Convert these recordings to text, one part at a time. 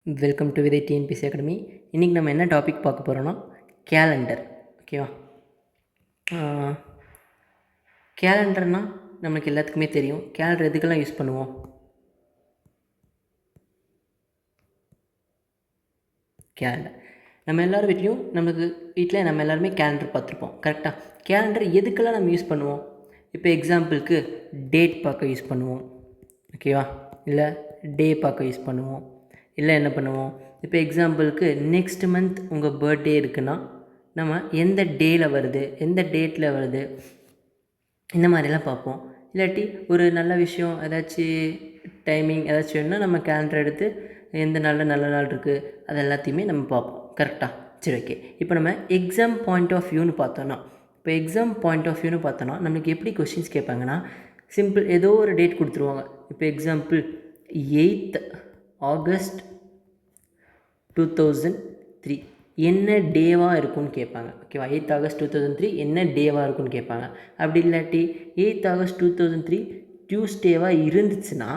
Welcome to விதை TNPSC academy. இன்றைக்கி நம்ம என்ன டாபிக் பார்க்க போகிறோன்னா கேலண்டர். ஓகேவா? கேலண்டர்னால் நம்மளுக்கு எல்லாத்துக்குமே தெரியும். கேலண்டர் எதுக்கெல்லாம் யூஸ் பண்ணுவோம்? கேலண்டர் நம்ம எல்லோரும் வீட்லேயும் நம்ம எல்லாருமே கேலண்டர் பார்த்துருப்போம். கரெக்டாக? கேலண்டர் எதுக்கெல்லாம் நம்ம யூஸ் பண்ணுவோம்? இப்போ எக்ஸாம்பிளுக்கு டேட் பார்க்க யூஸ் பண்ணுவோம். ஓகேவா? இல்லை டே பார்க்க யூஸ் பண்ணுவோம். இல்லை என்ன பண்ணுவோம், இப்போ எக்ஸாம்பிளுக்கு நெக்ஸ்ட் மந்த் உங்கள் பர்த்டே இருக்குன்னா நம்ம எந்த டேயில் வருது, எந்த டேட்டில் வருது, இந்த மாதிரிலாம் பார்ப்போம். இல்லாட்டி ஒரு நல்ல விஷயம் ஏதாச்சும் டைமிங் ஏதாச்சும் வேணுன்னா நம்ம கேலண்டர் எடுத்து எந்த நாளில் நல்ல நாள் இருக்குது அது எல்லாத்தையுமே நம்ம பார்ப்போம். கரெக்டாக? சரி, ஓகே. இப்போ நம்ம எக்ஸாம் பாயிண்ட் ஆஃப் வியூன்னு பார்த்தோன்னா நம்மளுக்கு எப்படி கொஷின்ஸ் கேட்பாங்கன்னா, சிம்பிள் ஏதோ ஒரு டேட் கொடுத்துருவாங்க. இப்போ எக்ஸாம்பிள் 8th August 2003 என்ன டேவாக இருக்குன்னு கேட்பாங்க. ஓகேவா? 8th August 2003 என்ன டேவாக இருக்குன்னு கேட்பாங்க. அப்படி இல்லாட்டி 8th August 2003 டியூஸ்டேவாக இருந்துச்சுன்னா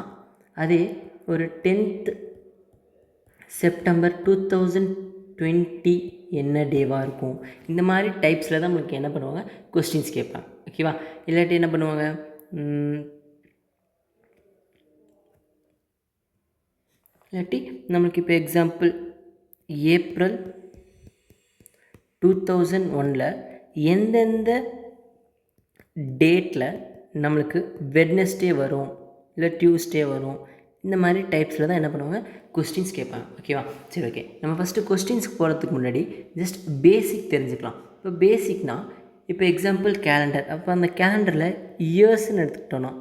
அதே ஒரு 10th September 2020 என்ன டேவாக இருக்கும். இந்த மாதிரி டைப்ஸில் தான் நம்மளுக்கு என்ன பண்ணுவாங்க, கொஸ்டின்ஸ் கேட்பாங்க. ஓகேவா? இல்லாட்டி என்ன பண்ணுவாங்க, இல்லாட்டி நம்மளுக்கு இப்போ எக்ஸாம்பிள் ஏப்ரல் 2001 எந்தெந்த டேட்டில் நம்மளுக்கு வெட்னஸ்டே வரும் இல்லை டியூஸ்டே வரும், இந்த மாதிரி டைப்ஸில் தான் என்ன பண்ணுவாங்க, கொஸ்டின்ஸ் கேட்பாங்க. ஓகேவா? சரி, ஓகே. நம்ம ஃபஸ்ட்டு கொஸ்டின்ஸ்க்கு போகிறதுக்கு முன்னாடி ஜஸ்ட் பேசிக் தெரிஞ்சுக்கலாம். இப்போ பேசிக்னால் இப்போ எக்ஸாம்பிள் கேலண்டர். அப்போ அந்த கேலண்டரில் இயர்ஸ்ன்னு எடுத்துக்கிட்டோன்னா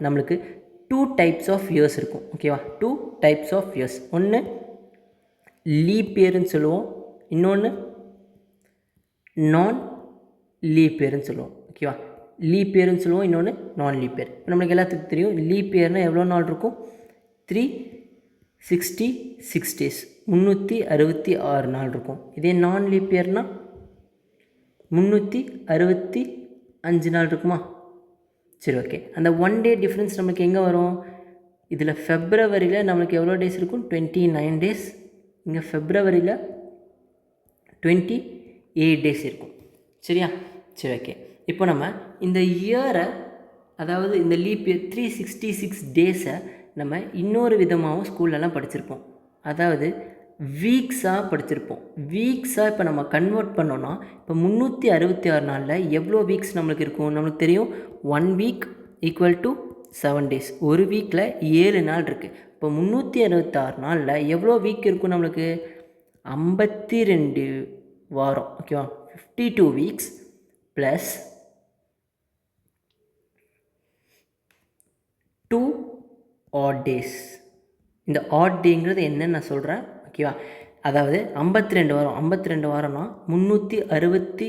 நம்மளுக்கு 2 types ஆஃப் இயர்ஸ் இருக்கும். ஓகேவா? 2 types ஆஃப் இயர்ஸ். ஒன்று லீப் இயர்னு சொல்லுவோம், இன்னொன்று நான் லீப் இயர்னு சொல்லுவோம். ஓகேவா? லீப் இயர்னு சொல்லுவோம், இன்னொன்று நான் லீப் இயர். இப்போ நம்மளுக்கு எல்லாத்துக்கும் தெரியும் லீப் இயர்னால் எவ்வளோ நாள் இருக்கும், 366 days, 366 நாள் இருக்கும். இதே நான் லீப் இயர்னால் 365 நாள் இருக்குமா? சரி, ஓகே. அந்த 1 day டிஃப்ரென்ஸ் நம்மளுக்கு எங்கே வரும், இதில் ஃபெப்ரவரியில் நம்மளுக்கு எவ்வளோ டேஸ் இருக்கும், 29 days. இங்கே ஃபெப்ரவரியில் 28 days இருக்கும். சரியா? சரி, ஓகே. இப்போ நம்ம இந்த இயரை, அதாவது இந்த லீப் இயர் 366 டேஸை நம்ம இன்னொரு விதமாகவும் ஸ்கூல்லலாம் படிச்சிருப்போம். அதாவது வீக்ஸாக படிச்சிருப்போம். வீக்ஸாக இப்போ நம்ம கன்வெர்ட் பண்ணோன்னா இப்போ 366 நாளில் எவ்வளோ வீக்ஸ் நம்மளுக்கு இருக்கும், நம்மளுக்கு தெரியும் 1 week ஈக்குவல் டு 7 days. ஒரு வீக்கில் 7 நாள் இருக்குது. இப்போ 366 நாளில் எவ்வளோ வீக் இருக்கும் நம்மளுக்கு, 52 வாரம். ஓகேவா? 52 weeks ப்ளஸ் 2 odd days. இந்த odd dayங்கிறது என்னன்னு நான் சொல்கிறேன். ஓகேவா? அதாவது 52 வாரம்னா 364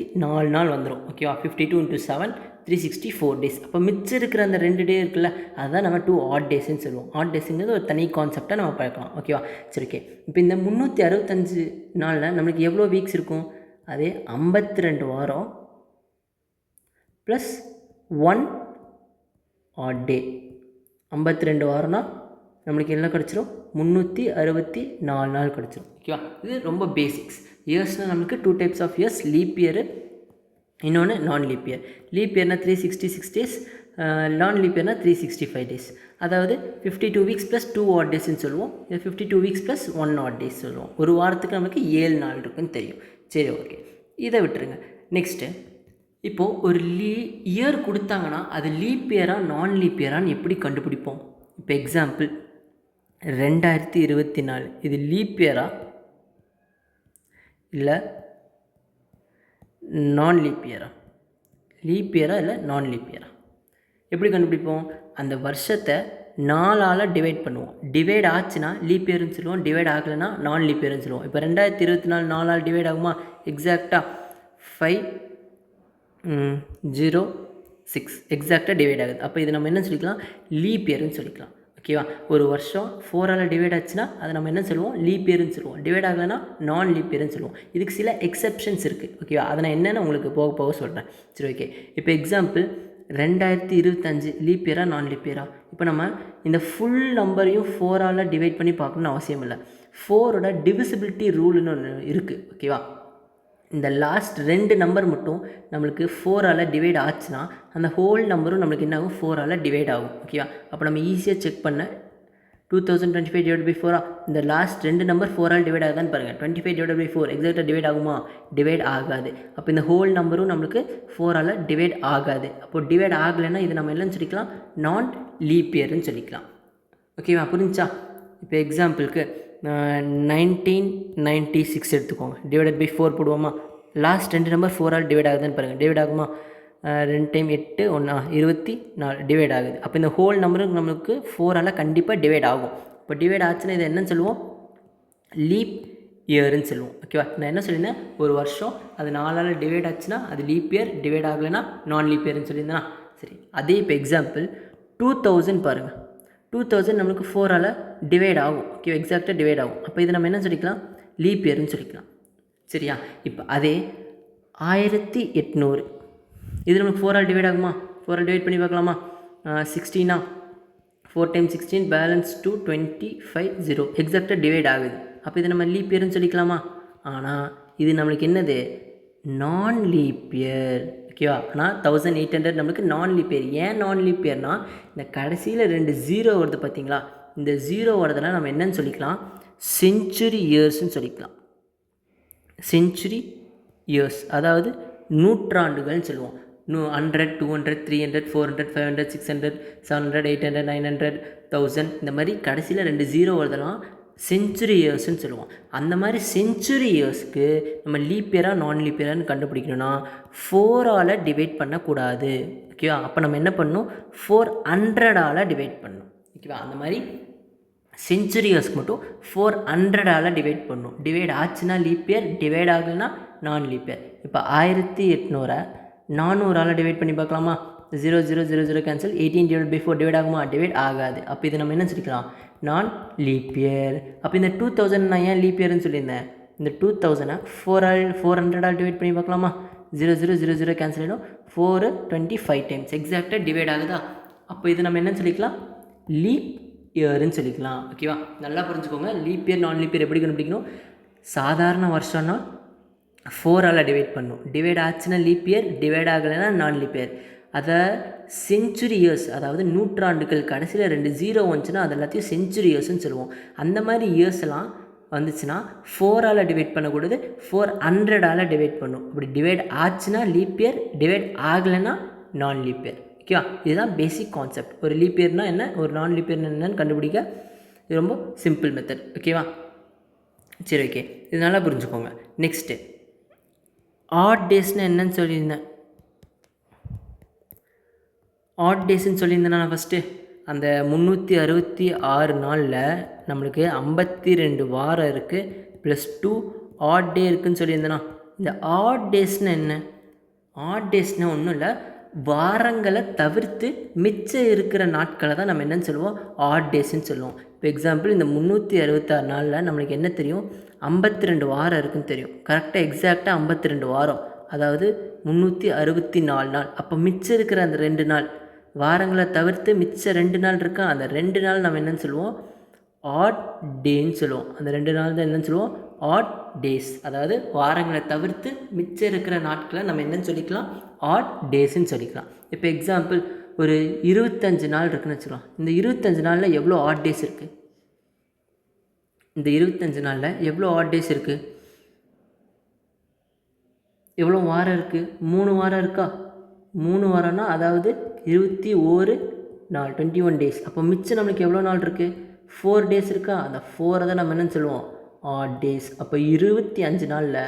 நாள் வந்துடும். ஓகேவா? 52 × 7 364 days. அப்போ மிச்சம் இருக்கிற அந்த 2 டே இருக்குல்ல, அதுதான் நம்ம 2 odd daysன்னு சொல்லுவோம். odd daysங்கிறது ஒரு தனி கான்செப்டாக நம்ம பார்க்கலாம். ஓகேவா? சரி, ஓகே. இப்போ இந்த 365 நாளில் நம்மளுக்கு எவ்வளோ வீக்ஸ் இருக்கும், அதே 52 வாரம் ப்ளஸ் 1 odd day. 52 வாரம்னா நம்மளுக்கு என்ன கிடச்சிரும், 364 நாள் கிடச்சிரும். ஓகேவா? இது ரொம்ப பேசிக்ஸ். இயர்ஸ்னால் நம்மளுக்கு 2 types of years, leap year, இன்னொன்று நான் லீப் இயர். லீப் இயர்னால் 366 days, நான் லீப் இயர்னால் 365 days. அதாவது 52 weeks ப்ளஸ் 2 odd daysன்னு சொல்லுவோம். இது 52 weeks ப்ளஸ் 1 odd days சொல்லுவோம். ஒரு வாரத்துக்கு நமக்கு 7 நாள் இருக்குன்னு தெரியும். சரி, ஓகே. இதை விட்டுருங்க. நெக்ஸ்ட்டு, இப்போது ஒரு இயர் கொடுத்தாங்கன்னா அது லீப் இயராக நான் லீப் இயரான்னு எப்படி கண்டுபிடிப்போம்? இப்போ எக்ஸாம்பிள் 2024 இது லீப் இயரா இல்லை நான் லீப் இயரா? லீப் இயரா இல்லை நான் லீப் இயரா? எப்படி கண்டுபிடிப்போம்? அந்த வருஷத்தை 4ஆல் டிவைட் பண்ணுவோம். டிவைட் ஆச்சுன்னா லீப் இயர்னு சொல்லுவோம், டிவைட் ஆகலைன்னா நான் லீப் இயர்னு சொல்லுவோம். இப்போ 2024 4ஆல் டிவைட் ஆகுமா? எக்ஸாக்டாக 506 எக்ஸாக்டாக டிவைட் ஆகுது. அப்போ இது நம்ம என்ன சொல்லிக்கலாம், லீப் இயர்னு சொல்லிக்கலாம். ஓகேவா? ஒரு வருஷம் 4ஆல் டிவைட் ஆச்சுன்னா அதை நம்ம என்ன சொல்லுவோம், லீப் இயர்னு சொல்லுவோம். டிவைட் ஆகலைன்னா நான் லீப் இயர்னு சொல்லுவோம். இதுக்கு சில எக்ஸப்ஷன்ஸ் இருக்குது. ஓகேவா? அதை நான் என்னென்னு உங்களுக்கு போக போக சொல்கிறேன். சரி, ஓகே. இப்போ எக்ஸாம்பிள் 2025 லீப் இயரா நான் லீப் இயரா? இப்போ நம்ம இந்த ஃபுல் நம்பரையும் 4ஆல் டிவைட் பண்ணி பார்க்கணுன்னு அவசியம் இல்லை. 4ஓட டிவிசிபிலிட்டி ரூல்னு ஒன்று இருக்குது. ஓகேவா? இந்த லாஸ்ட் 2 நம்பர் மட்டும் நம்மளுக்கு 4ஆல் டிவைட் ஆச்சுன்னா அந்த ஹோல் நம்பரும் நம்மளுக்கு என்ன ஆகும்? 4ஆல் டிவைட் ஆகும். ஓகேவா? அப்போ நம்ம ஈஸியாக செக் பண்ண 2025 டிவைட் பை 4 இந்த லாஸ்ட் 2 நம்பர் 4ஆல் டிவைட் ஆகுதான்னு பாருங்கள். 25 டிவைட் பை 4 எக்ஸாக்டாக டிவைட் ஆகுமா? டிவைட் ஆகாது. அப்போ இந்த ஹோல் நம்பரும் நம்மளுக்கு 4ஆல் டிவைட் ஆகாது. அப்போது டிவைட் ஆகலைன்னா இது நம்ம என்னன்னு சொல்லிக்கலாம்? நான் லீப் இயர்னு சொல்லிக்கலாம். ஓகேவா? புரிஞ்சா? இப்போ எக்ஸாம்பிளுக்கு 1996 எடுத்துக்கோங்க. டிவைடட் பை 4 போடுவோமா? லாஸ்ட் 2 நம்பர் 4ஆல் டிவைட் ஆகுதுன்னு பாருங்கள். டிவைட் ஆகுமா? 2 டைம் 8 1 24 டிவைட் ஆகுது. அப்போ இந்த ஹோல் நம்பருக்கு நம்மளுக்கு 4ஆல் கண்டிப்பாக டிவைட் ஆகும். இப்போ டிவைட் ஆச்சுன்னா இது என்னன்னு சொல்லுவோம்? லீப் இயர்னு சொல்லுவோம். ஓகேவா? நான் என்ன சொல்லியிருந்தேன்? ஒரு வருஷம் அது 4ஆல் டிவைட் ஆச்சுன்னா அது லீப் இயர், டிவைட் ஆகலைன்னா நான் லீப் இயர்னு சொல்லியிருந்தேன்னா சரி. அதே இப்போ எக்ஸாம்பிள் 2000 பாருங்கள். 2000 நம்மளுக்கு 4ஆல் டிவைட் ஆகும். ஓகே, எக்ஸாக்டாக டிவைட் ஆகும். அப்போ இது நம்ம என்ன சொல்லிக்கலாம்? லீப் இயர்னு சொல்லிக்கலாம். சரியா? இப்போ அதே 1800 இது நமக்கு 4ஆல் டிவைட் ஆகுமா? 4ஆல் டிவைட் பண்ணி பார்க்கலாமா? 16 4 டைம் 16 பேலன்ஸ் 2 25 0 எக்ஸாக்டாக டிவைட் ஆகுது. அப்போ இது நம்ம லீப் இயர்னு சொல்லிக்கலாமா? ஆனால் இது நம்மளுக்கு என்னது? நான் லீப் இயர். ஓகேவா? ஆனால் 1800 நம்மளுக்கு நான் லீப் இயர். ஏன் நான் லீப் இயர்னால் இந்த கடைசியில் 2 0 வருது பார்த்தீங்களா? இந்த 0 வரதெல்லாம் நம்ம என்னன்னு சொல்லிக்கலாம்? செஞ்சுரி இயர்ஸ்ன்னு சொல்லிக்கலாம். செஞ்சுரி இயர்ஸ் அதாவது நூற்றாண்டுகள்னு சொல்லுவோம். 100 200 300 400 500 600 700 800 900 1000 இந்த மாதிரி கடைசியில் 2 0 வருதெல்லாம் செஞ்சுரி இயர்ஸ்ன்னு சொல்லுவோம். அந்த மாதிரி செஞ்சுரி இயர்ஸ்க்கு நம்ம லீப் இயராக நான் லீப் இயரான்னு கண்டுபிடிக்கணும்னா 4ஆல் டிவைட் பண்ணக்கூடாது. ஓகேவா? அப்போ நம்ம என்ன பண்ணணும்? 400ஆல் டிவைட் பண்ணணும். ஓகேவா? அந்த மாதிரி செஞ்சுரி இயர்ஸ்க்கு மட்டும் 400ஆல் டிவைட் பண்ணணும். டிவைட் ஆச்சுன்னா லீப் இயர், டிவைட் ஆகலைன்னா நான் லீப் இயர். இப்போ 1800 400ஆல் டிவைட் பண்ணி பார்க்கலாமா? 0 0 0 0 கேன்சல். 18 டிவைட் பை 4 டிவைட் ஆகுமா? டிவைட் ஆகாது. அப்போ இது நம்ம என்ன சொல்லிக்கலாம்? நான் லீப் இயர். அப்போ இந்த 2000 நான் ஏன் லீப் இயர்னு சொல்லியிருந்தேன்? இந்த 2000 400ஆல் டிவைட் பண்ணி பார்க்கலாமா? 0 0 0 0 கேன்சல் ஆகிடும். 4 25 டைம்ஸ் எக்ஸாக்டாக டிவைட் ஆகுதா? அப்போ இது நம்ம என்னன்னு சொல்லிக்கலாம்? லீப் இயர்னு சொல்லிக்கலாம். ஓகேவா? நல்லா புரிஞ்சுக்கோங்க. லீப் இயர் நான் லீப் இயர் எப்படி கண்டுபிடிக்கணும்? சாதாரண வருஷம்னா 4ஆல் டிவைட் பண்ணணும். டிவைட் ஆச்சுன்னா லீப் இயர், டிவைட் ஆகலைன்னா நான் லீப் இயர். அதை செஞ்சுரி இயர்ஸ் அதாவது நூற்றாண்டுகள் கடைசியில் 2 0 வந்துச்சுன்னா அது எல்லாத்தையும் செஞ்சுரி இயர்ஸ்ன்னு சொல்லுவோம். அந்த மாதிரி இயர்ஸ் எல்லாம் வந்துச்சுன்னா 4ஆல் டிவைட் பண்ணக்கூடாது, 400ஆல் டிவைட் பண்ணும். அப்படி டிவைட் ஆச்சுன்னா லீப் இயர், டிவைட் ஆகலைன்னா நான் லீப் இயர். ஓகேவா? இதுதான் பேசிக் கான்செப்ட். ஒரு லீப் இயர்னா என்ன, ஒரு நான் லீப் இயர்னா என்னன்னு கண்டுபிடிக்க இது ரொம்ப சிம்பிள் மெத்தட். ஓகேவா? சரி, ஓகே, இது நல்லா புரிஞ்சுக்கோங்க. நெக்ஸ்ட்டு ஆட் டேஸ்னால் என்னன்னு சொல்லியிருந்தேன். ஆட் டேஸ்ன்னு சொல்லியிருந்தேன் நான் ஃபஸ்ட்டு. அந்த 366 நாளில் நம்மளுக்கு 52 வாரம் இருக்குது, ப்ளஸ் 2 ஆட் டே இருக்குதுன்னு சொல்லியிருந்தேனா. இந்த ஆட் டேஸ்னால் என்ன? ஆட் டேஸ்னால் ஒன்றும் இல்லை, வாரங்களை தவிர்த்து மிச்சம் இருக்கிற நாட்களை தான் நம்ம என்னன்னு சொல்லுவோம்? ஆட் டேஸ்ன்னு சொல்லுவோம். இப்போ எக்ஸாம்பிள் இந்த 366 நாளில் நம்மளுக்கு என்ன தெரியும்? 52 வாரம் இருக்குதுன்னு தெரியும். கரெக்டாக எக்ஸாக்டாக 52 வாரம், அதாவது 364 நாள். அப்போ மிச்சம் இருக்கிற அந்த 2 நாள் வாரங்களை தவிர்த்து மிச்சம் 2 நாள் இருக்கா? அந்த 2 நாள் நம்ம என்னன்னு சொல்லுவோம்? ஆட் டேன்னு சொல்லுவோம். அந்த 2 நாள் தான் என்னன்னு சொல்லுவோம்? Odd days. அதாவது வாரங்களை தவிர்த்து மிச்சம் இருக்கிற நாட்களை நம்ம என்னன்னு சொல்லிக்கலாம்? ஆட் டேஸ்ன்னு சொல்லிக்கலாம். இப்போ எக்ஸாம்பிள் ஒரு 25 நாள் இருக்குன்னு வச்சுக்கலாம். இந்த 25 நாளில் எவ்வளோ ஆட் டேஸ் இருக்குது? இந்த 25 நாளில் எவ்வளோ ஆட் டேஸ் இருக்குது? எவ்வளோ வாரம் இருக்குது? 3 வாரம் இருக்கா? 3 வாரம்னா அதாவது 21 நாள், 21 டேஸ். அப்போ மிச்சம் நம்மளுக்கு எவ்வளோ நாள் இருக்குது? 4 டேஸ் இருக்கா? அந்த 4 தான் நம்ம என்னன்னு சொல்லுவோம்? Odd days. அப்போ 25 நாளில்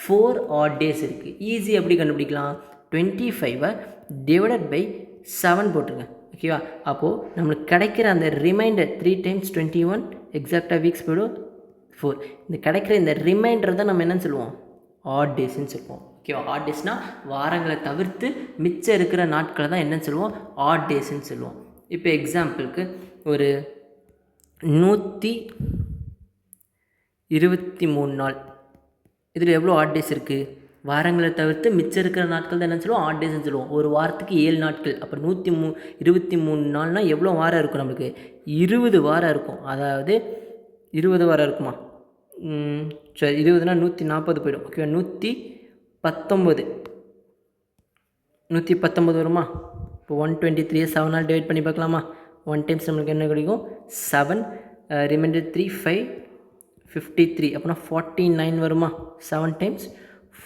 4 ஆட் டேஸ் இருக்குது. ஈஸி எப்படி கண்டுபிடிக்கலாம்? 25 டிவைடட் பை 7 போட்டுருங்க. ஓகேவா? அப்போது நம்மளுக்கு கிடைக்கிற அந்த ரிமைண்டர் 3 டைம்ஸ் 21 எக்ஸாக்டாக வீக்ஸ் போய்டும் 4. இந்த கிடைக்கிற இந்த ரிமைண்டர் தான் நம்ம என்னன்னு சொல்லுவோம்? ஆட் டேஸ்ன்னு சொல்லுவோம். ஓகேவா? ஆட் டேஸ்னால் வாரங்களை தவிர்த்து மிச்சம் இருக்கிற நாட்களை தான் என்னன்னு சொல்லுவோம்? ஆட் டேஸ்ன்னு சொல்லுவோம். இப்போ எக்ஸாம்பிளுக்கு ஒரு 123 நாள், இதில் எவ்வளோ ஆட் டேஸ் இருக்குது? வாரங்களை தவிர்த்து மிச்சம் இருக்கிற நாட்கள் தான் என்ன சொல்லுவோம், ஆட் டேஸ்ன்னு சொல்லுவோம். ஒரு வாரத்துக்கு 7 நாட்கள், அப்போ 23 நாள்னால் எவ்வளோ வாரம் இருக்கும் நம்மளுக்கு? 20 வாரம் இருக்கும். அதாவது 20 வாரம் இருக்குமா? சரி, 20னா 140 போயிடும். ஓகேவா? 119 வருமா? இப்போ 123 7 டிவைட் பண்ணி பார்க்கலாமா? 1 டைம்ஸ் நம்மளுக்கு என்ன கிடைக்கும்? 7, ரிமைண்டர் 3, 5, 53. அப்படின்னா 49 வருமா? 7 டைம்ஸ்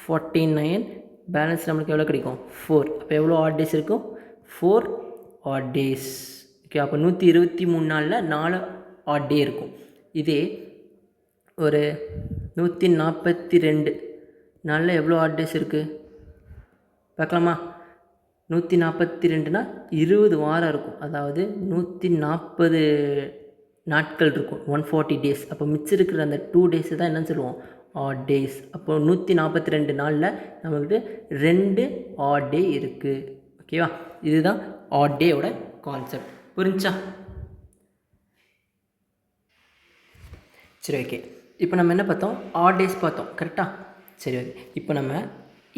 49, பேலன்ஸ் நம்மளுக்கு எவ்வளோ கிடைக்கும்? 4. அப்போ எவ்வளோ ஆட் டேஸ் இருக்கும்? 4 ஆட் டேஸ். ஓகே, அப்போ 123 நாளில் 4 ஆட் டே இருக்கும். இதே ஒரு 142 நாளில் எவ்வளோ ஆட் டேஸ் இருக்குது பார்க்கலாமா? 142னா 20 வாரம் இருக்கும். அதாவது 140 நாட்கள் இருக்கும், 140 டேஸ். அப்போ மிச்சம் இருக்கிற அந்த 2 டேஸு தான் என்னன்னு சொல்லுவோம்? Odd days. அப்போது 142 நாளில் நம்மக்கிட்ட 2 ஆட் டே இருக்குது. ஓகேவா? இதுதான் ஆட் டேயோட கான்செப்ட். புரிஞ்சா? சரி, ஓகே. இப்போ நம்ம என்ன பார்த்தோம்? ஆட் டேஸ் பார்த்தோம், கரெக்டாக? சரி, ஓகே. இப்போ நம்ம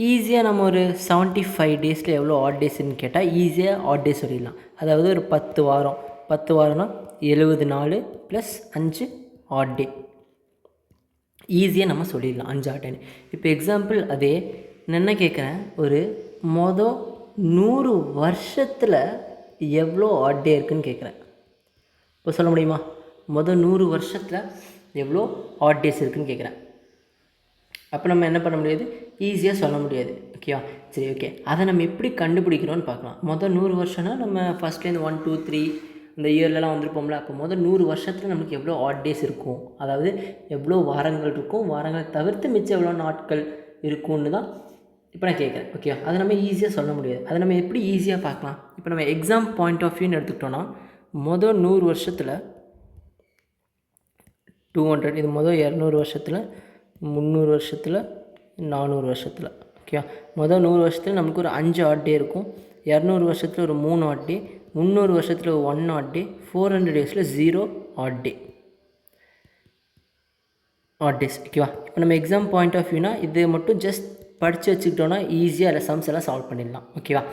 ஈஸியாக நம்ம ஒரு 75 டேஸில் எவ்வளோ ஆட் டேஸ்ன்னு கேட்டால் ஈஸியாக ஆட் டேஸ் சொல்லிடலாம். அதாவது ஒரு 10 வாரம்னா 74 + 5 ஆட் டே. ஈஸியாக நம்ம சொல்லிடலாம் 5 ஆட் டேன்னு. இப்போ எக்ஸாம்பிள் அதே நான் என்ன கேட்குறேன், ஒரு 100 வருஷத்தில் எவ்வளோ ஆட் டே இருக்குதுன்னு கேட்குறேன். இப்போ சொல்ல முடியுமா? 100 வருஷத்தில் எவ்வளோ ஆட் டேஸ் இருக்குதுன்னு கேட்குறேன். அப்போ நம்ம என்ன பண்ண முடியாது? ஈஸியாக சொல்ல முடியாது. ஓகேவா? சரி, ஓகே. அதை நம்ம எப்படி கண்டுபிடிக்கிறோன்னு பார்க்கலாம். 100 வருஷம்னா நம்ம ஃபஸ்ட்லேருந்து 1, 2, 3 இந்த இயர்லலாம் வந்திருப்போம்ல. அப்போ 100 வருஷத்தில் நமக்கு எவ்வளோ ஆட் டேஸ் இருக்கும், அதாவது எவ்வளோ வாரங்கள் இருக்கும், வாரங்களை தவிர்த்து மிச்சம் எவ்வளோ நாட்கள் இருக்கும்னு தான் இப்போ நான் கேட்குறேன். ஓகேவா? அதை நம்ம ஈஸியாக சொல்ல முடியாது. அதை நம்ம எப்படி ஈஸியாக பார்க்கலாம்? இப்போ நம்ம எக்ஸாம் பாயிண்ட் ஆஃப் வியூன்னு எடுத்துக்கிட்டோன்னா 100 வருஷத்தில் 200, இது 200 வருஷத்தில், 300 வருஷத்தில், 400 வருஷத்தில். ஓகேவா? 100 வருஷத்தில் நமக்கு ஒரு 5 ஆட் டே இருக்கும். 200 வருஷத்தில் ஒரு 3 ஆட் டே, 300 வருஷத்தில் 1 ஆட் டே, 400 டேஸில் 0 ஆட் டே. Odd days. ஓகேவா? இப்போ நம்ம எக்ஸாம் பாயிண்ட் ஆஃப் வியூனா இது மட்டும் ஜஸ்ட் படித்து வச்சுக்கிட்டோன்னா ஈஸியாக அதில் சம்ஸ் எல்லாம் சால்வ் பண்ணிடலாம். ஓகேவா?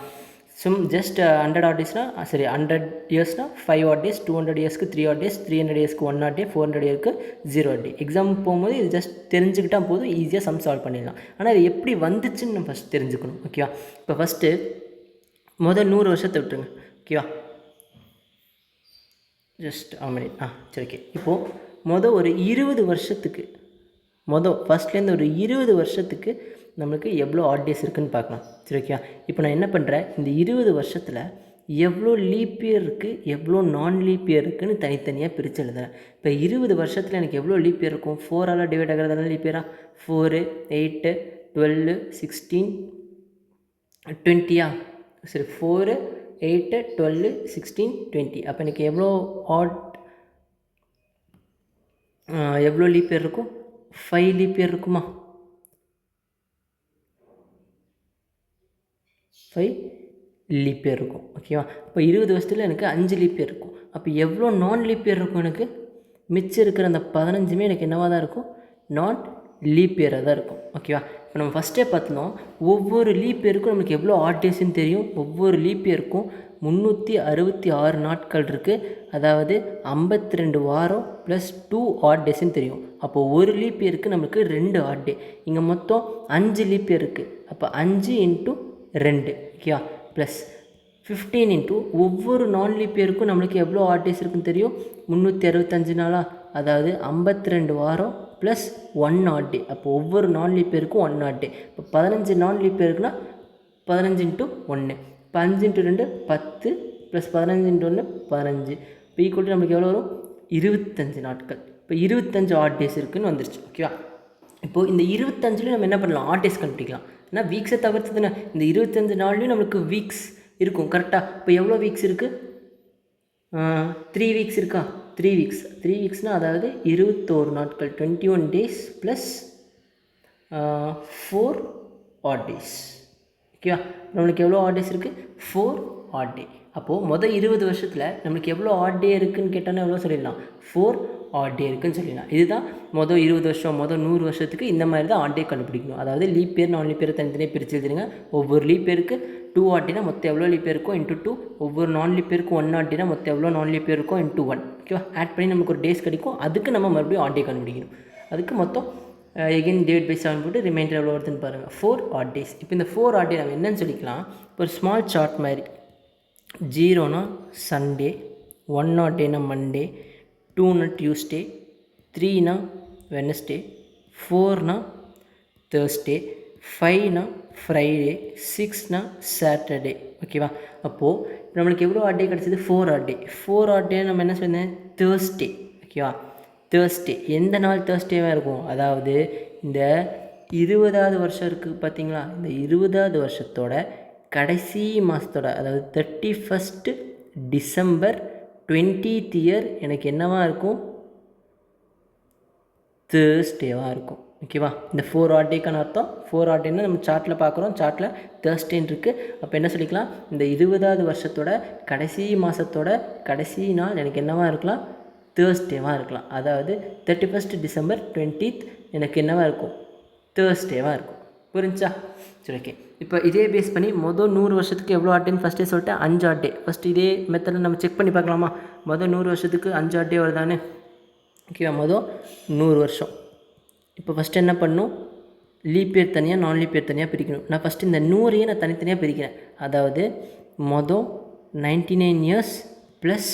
ஜஸ்ட் 100 ஆட் டேஸ்னால், சரி, 100 இயர்ஸ்னால் 5 ஆட் டேஸ், 200 இயர்ஸ்க்கு 3 ஆட் டேஸ், 300 இயர்ஸ்க்கு 1 ஆட் டே, 400 இயர்க்கு 0 ஆட் டே. எக்ஸாம் போகும்போது இது ஜஸ்ட் தெரிஞ்சுக்கிட்டால் போதும், ஈஸியாக சம் சால்வ் பண்ணிடலாம். ஆனால் இது எப்படி வந்துச்சுன்னு நம்ம ஃபஸ்ட் தெரிஞ்சுக்கணும். ஓகேவா? இப்போ ஃபஸ்ட்டு 100 வருஷத்தை விட்டுருங்க. ஓகேவா? Just minute. சரி, ஓகே. இப்போது ஒரு 20 வருஷத்துக்கு ஃபஸ்ட்லேருந்து ஒரு 20 வருஷத்துக்கு நம்மளுக்கு எவ்வளோ ஆட் டேஸ் இருக்குதுன்னு பார்க்கலாம். சரி, ஓகே. இப்போ நான் என்ன பண்ணுறேன், இந்த 20 வருஷத்தில் எவ்வளோ லீப் இயர் இருக்குது, எவ்வளோ நான் லீப் இயர் இருக்குதுன்னு தனித்தனியாக பிரித்து எழுதுறேன். இப்போ 20 வருஷத்தில் எனக்கு எவ்வளோ லீப் இயர் இருக்கும்? 4ஆல் டிவைட் ஆகிறதால லீப் இயரா? 4, 8, 12, 16, 20. சரி, 4, 8, 12, 16, 20. அப்போ எனக்கு எவ்வளோ லீப் இயர் இருக்கும்? 5 லீப் இயர் இருக்குமா? 5 லீப் இயர் இருக்கும். ஓகேவா? இப்போ 20 வருஷத்தில் எனக்கு 5 லீப் இயர் இருக்கும். அப்போ எவ்வளோ நான் லீப் இயர் இருக்கும்? எனக்கு மிச்சம் இருக்கிற அந்த 15மே எனக்கு என்னவாக தான் இருக்கும்? நான் லீப் இயராக தான் இருக்கும். ஓகேவா? இப்போ நம்ம ஃபஸ்ட்டே பார்த்தோம், ஒவ்வொரு லீப் இயருக்கும் நமக்கு எவ்வளோ ஆட் டேஸ்ன்னு தெரியும். ஒவ்வொரு லீப் இயருக்கும் 366 நாட்கள் இருக்குது. அதாவது 52 வாரம் ப்ளஸ் 2 ஆட் டேஸ்ன்னு தெரியும். அப்போது ஒரு லீப் இயருக்கு நமக்கு 2 ஆட் டே. இங்கே மொத்தம் 5 லீப் இயர் இருக்குது. அப்போ 5 × 2. ஓகேவா? ப்ளஸ் 15 ஒவ்வொரு நான் லீப் இயருக்கும் நம்மளுக்கு எவ்வளோ ஆட் டேஸ் இருக்குன்னு தெரியும்? 365 நாளா? அதாவது 52 வாரம் ப்ளஸ் 1 ஆட் டே. அப்போ ஒவ்வொரு நான் லீப் இயருக்கும் 1 ஆட் டே. இப்போ 15 நான் லீப் இயருக்குன்னா 15 × 1. இப்போ 5 × 2 10 ப்ளஸ் 15 × 1 15. இப்போ ஈக்குவல் நம்மளுக்கு எவ்வளோ வரும்? 25 நாட்கள். இப்போ 25 ஆட் டேஸ் இருக்குதுன்னு வந்துருச்சு. ஓகேவா? இப்போது இந்த 25லேயும் நம்ம என்ன பண்ணலாம்? ஆட் டேஸ் கண்டுபிடிக்கலாம். ஏன்னா வீக்ஸை தவிர்த்துதுன்னா இந்த 25 நாள்லேயும் நம்மளுக்கு வீக்ஸ் இருக்கும், கரெக்டாக? இப்போ எவ்வளோ வீக்ஸ் இருக்குது? 3 வீக்ஸ் இருக்கா? 3 வீக்ஸ்னால் அதாவது 21 நாட்கள், 21 டேஸ் ப்ளஸ் 4 ஆட் டேஸ். ஓகேவா? நம்மளுக்கு எவ்வளோ ஆட் டேஸ் இருக்குது? 4 ஆட் டே. அப்போது 20 வருஷத்தில் நம்மளுக்கு எவ்வளோ ஆட் டே இருக்குதுன்னு கேட்டாலும் எவ்வளோ சொல்லிடலாம்? 4 ஆட் டே இருக்குதுன்னு சொல்லிடலாம். இதுதான் மொதல் 20 வருஷம் மொதல் 100 வருஷத்துக்கு இந்த மாதிரி தான் ஆட் டே கண்டுபிடிக்கணும். அதாவது லீப் இயர் நான் லீப் இயர் தனித்தனியாக பிரித்து எழுதுங்க. ஒவ்வொரு லீப் இயருக்கு 2 ஆட் டேனா மொத்தம் எவ்வளோ லீப் இயர் இருக்கும் இன்ட்டு 2. ஒவ்வொரு நான் லீப் இயருக்கு 1 ஆட் டேனா மொத்தம் எவ்வளோ நான் லீப் இயர் இருக்கும் இன்ட்டு 1. ஓகேவா? ஆட் பண்ணி நமக்கு ஒரு டேஸ் கிடைக்கும். அதுக்கு நம்ம மறுபடியும் ஆட் டே கண்டுபிடிக்கணும். அதுக்கு மொத்தம் எகெயின் டிவைட் பை 7 போட்டு ரிமைண்டர் எவ்வளோ வருதுன்னு பாருங்கள். 4 ஆட் டேஸ். இப்போ இந்த 4 ஆட் டே நம்ம என்னன்னு சொல்லிக்கலாம், இப்போ ஒரு ஸ்மால் சார்ட் மாதிரி. 0னா சண்டே, 1 ஆட் டேனா மண்டே, 2னா டியூஸ்டே, 3னா வெனஸ்டே, 4னா தேர்ஸ்டே, 5னா ஃப்ரைடே, 6னா சாட்டர்டே. ஓகேவா? அப்போது நம்மளுக்கு எவ்வளோ ஆட் டே கிடச்சிது? 4 ஆட் டே. 4 ஆட் டே நம்ம என்ன சொன்னேன்? தேர்ஸ்டே. ஓகேவா? தேர்ஸ்டே எந்த நாள் தேர்ஸ்டேவாக இருக்கும்? அதாவது இந்த 20வது வருஷம் இருக்குது பார்த்தீங்களா, இந்த 20வது வருஷத்தோட கடைசி மாதத்தோட, அதாவது 31st டிசம்பர் 20th இயர் எனக்கு என்னவாக இருக்கும்? தேர்ஸ்டேவாக இருக்கும். ஓகேவா? இந்த 4 ஆட் டேக்கான அர்த்தம். 4 ஆட் டேன்னு நம்ம சார்ட்டில் பார்க்குறோம். சார்ட்டில் தேர்ஸ்டேன்னு இருக்குது. அப்போ என்ன சொல்லிக்கலாம்? இந்த 20வது வருஷத்தோட கடைசி மாதத்தோட கடைசி நாள் எனக்கு என்னவாக இருக்கலாம்? தேர்ஸ்டேவாக இருக்கலாம். அதாவது 31st டிசம்பர் 20th எனக்கு என்னவாக இருக்கும்? தேர்ஸ்டேவாக இருக்கும். புரிஞ்சா? சரி, ஓகே. இப்போ இதே பேஸ் பண்ணி மொதல் 100 வருஷத்துக்கு எவ்வளோ ஆட் டேன்னு ஃபஸ்ட்டே சொல்லிட்டு 5 ஆட் டே. ஃபஸ்ட்டு இதே மெத்தடில் நம்ம செக் பண்ணி பார்க்கலாமா? மொதல் 100 வருஷத்துக்கு 5 ஆட் டே வருதானே? ஓகேவா? மொதல் 100 வருஷம். இப்போ ஃபஸ்ட்டு என்ன பண்ணணும்? லீப் இயர் தனியாக நான் லீப் இயர் தனியாக பிரிக்கணும். நான் ஃபஸ்ட்டு இந்த 100ஐயே நான் தனித்தனியாக பிரிக்கிறேன். அதாவது மொதல் 99 இயர்ஸ் ப்ளஸ்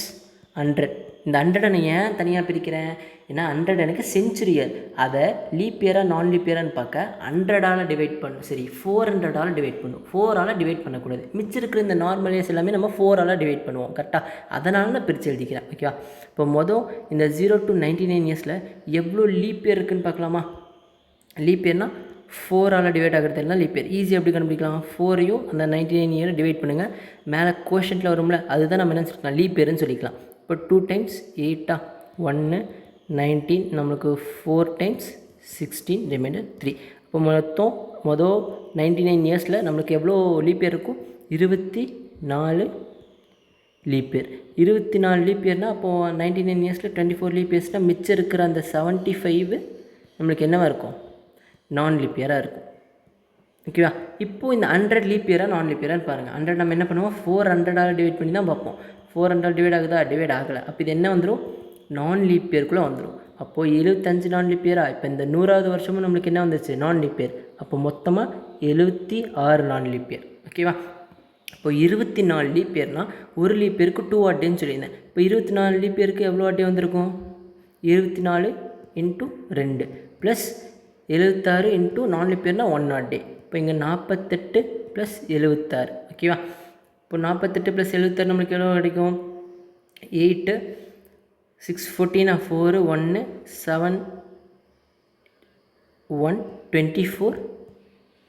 100. இந்த 100 நான் ஏன் தனியாக பிரிக்கிறேன்? ஏன்னா 100 எனக்கு செஞ்சுரி இயர். அதை லீப் இயராக நான் லீப் இயரான்னு பார்க்க 100ஆல் டிவைட் பண்ணணும். சரி, 400ஆல் டிவைட் பண்ணணும். 4ஆல் டிவைட் பண்ணக்கூடாது. மிச்சம் இருக்கிற இந்த நார்மல் இயர்ஸ் எல்லாமே நம்ம 4ஆல் டிவைட் பண்ணுவோம். கரெக்டாக? அதனால நான் பிரித்து எழுதிக்கிறேன். ஓகேவா? இப்போ மொதல் இந்த 0 to 99 இயர்ஸில் எவ்வளோ லீப் இயர் இருக்குதுன்னு பார்க்கலாமா? லீப் இயர்னால் 4ஆல் டிவைட் ஆகிறது எல்லாம் லீப் இயர். ஈஸியாக எப்படி கண்டுபிடிக்கலாம்? 4ஐயும் அந்த 99 இயரை டிவைட் பண்ணுங்கள். மேலே கோஷன்ட்டில் வரும்ல, அதுதான் நம்ம என்ன சொல்லிக்கலாம்? லீப் இயர்னு சொல்லிக்கலாம். இப்போ 2 times 8 1 19, நம்மளுக்கு 4 times 16, ரிமைண்டர் 3. இப்போ மொதல் 99 இயர்ஸில் நம்மளுக்கு எவ்வளோ லீப் இயர் இருக்கும்? 24 லீப் இயர். 24 லீப் இயர்னால் அப்போது 99 இயர்ஸில் 24 லீப் இயர்ஸ்னால் மிச்சம் இருக்கிற அந்த 75 நம்மளுக்கு என்னவாக இருக்கும்? நான் லீப் இயராக இருக்கும். ஓகேவா? இப்போது இந்த 100 லீப் இயராக நான் லீப் இயரான்னு பாருங்கள். 100 நம்ம என்ன பண்ணுவோம்? 400ஆல் டிவைட் பண்ணி தான் பார்ப்போம். 400 டிவைட் ஆகுதா? டிவைட் ஆகலை. அப்போ இது என்ன வந்துடும்? நான் லீப் இயர்க்குள்ளே வந்துடும். அப்போது 75 நான் லீப் இயரா? இப்போ இந்த 100வது வருஷமும் நம்மளுக்கு என்ன வந்துச்சு? நான் லீப் இயர். அப்போ மொத்தமாக 76 நான் லீப் இயர். ஓகேவா? இப்போ 24 லீப் இயர்னால் ஒரு லீப் இயருக்கு 2 ஆட் டேன்னு சொல்லியிருந்தேன். இப்போ 24 லீப் இயருக்கு எவ்வளோ ஆட் டே வந்திருக்கும்? 24 × 2 ப்ளஸ் 76 × நான் லீப் இயர்னால் 1 ஆட் டே. இப்போ இங்கே 48 + 76. ஓகேவா? இப்போ 48 + 76 நம்மளுக்கு எவ்வளோ கிடைக்கும்? 8 6 14 4 1 7 1 24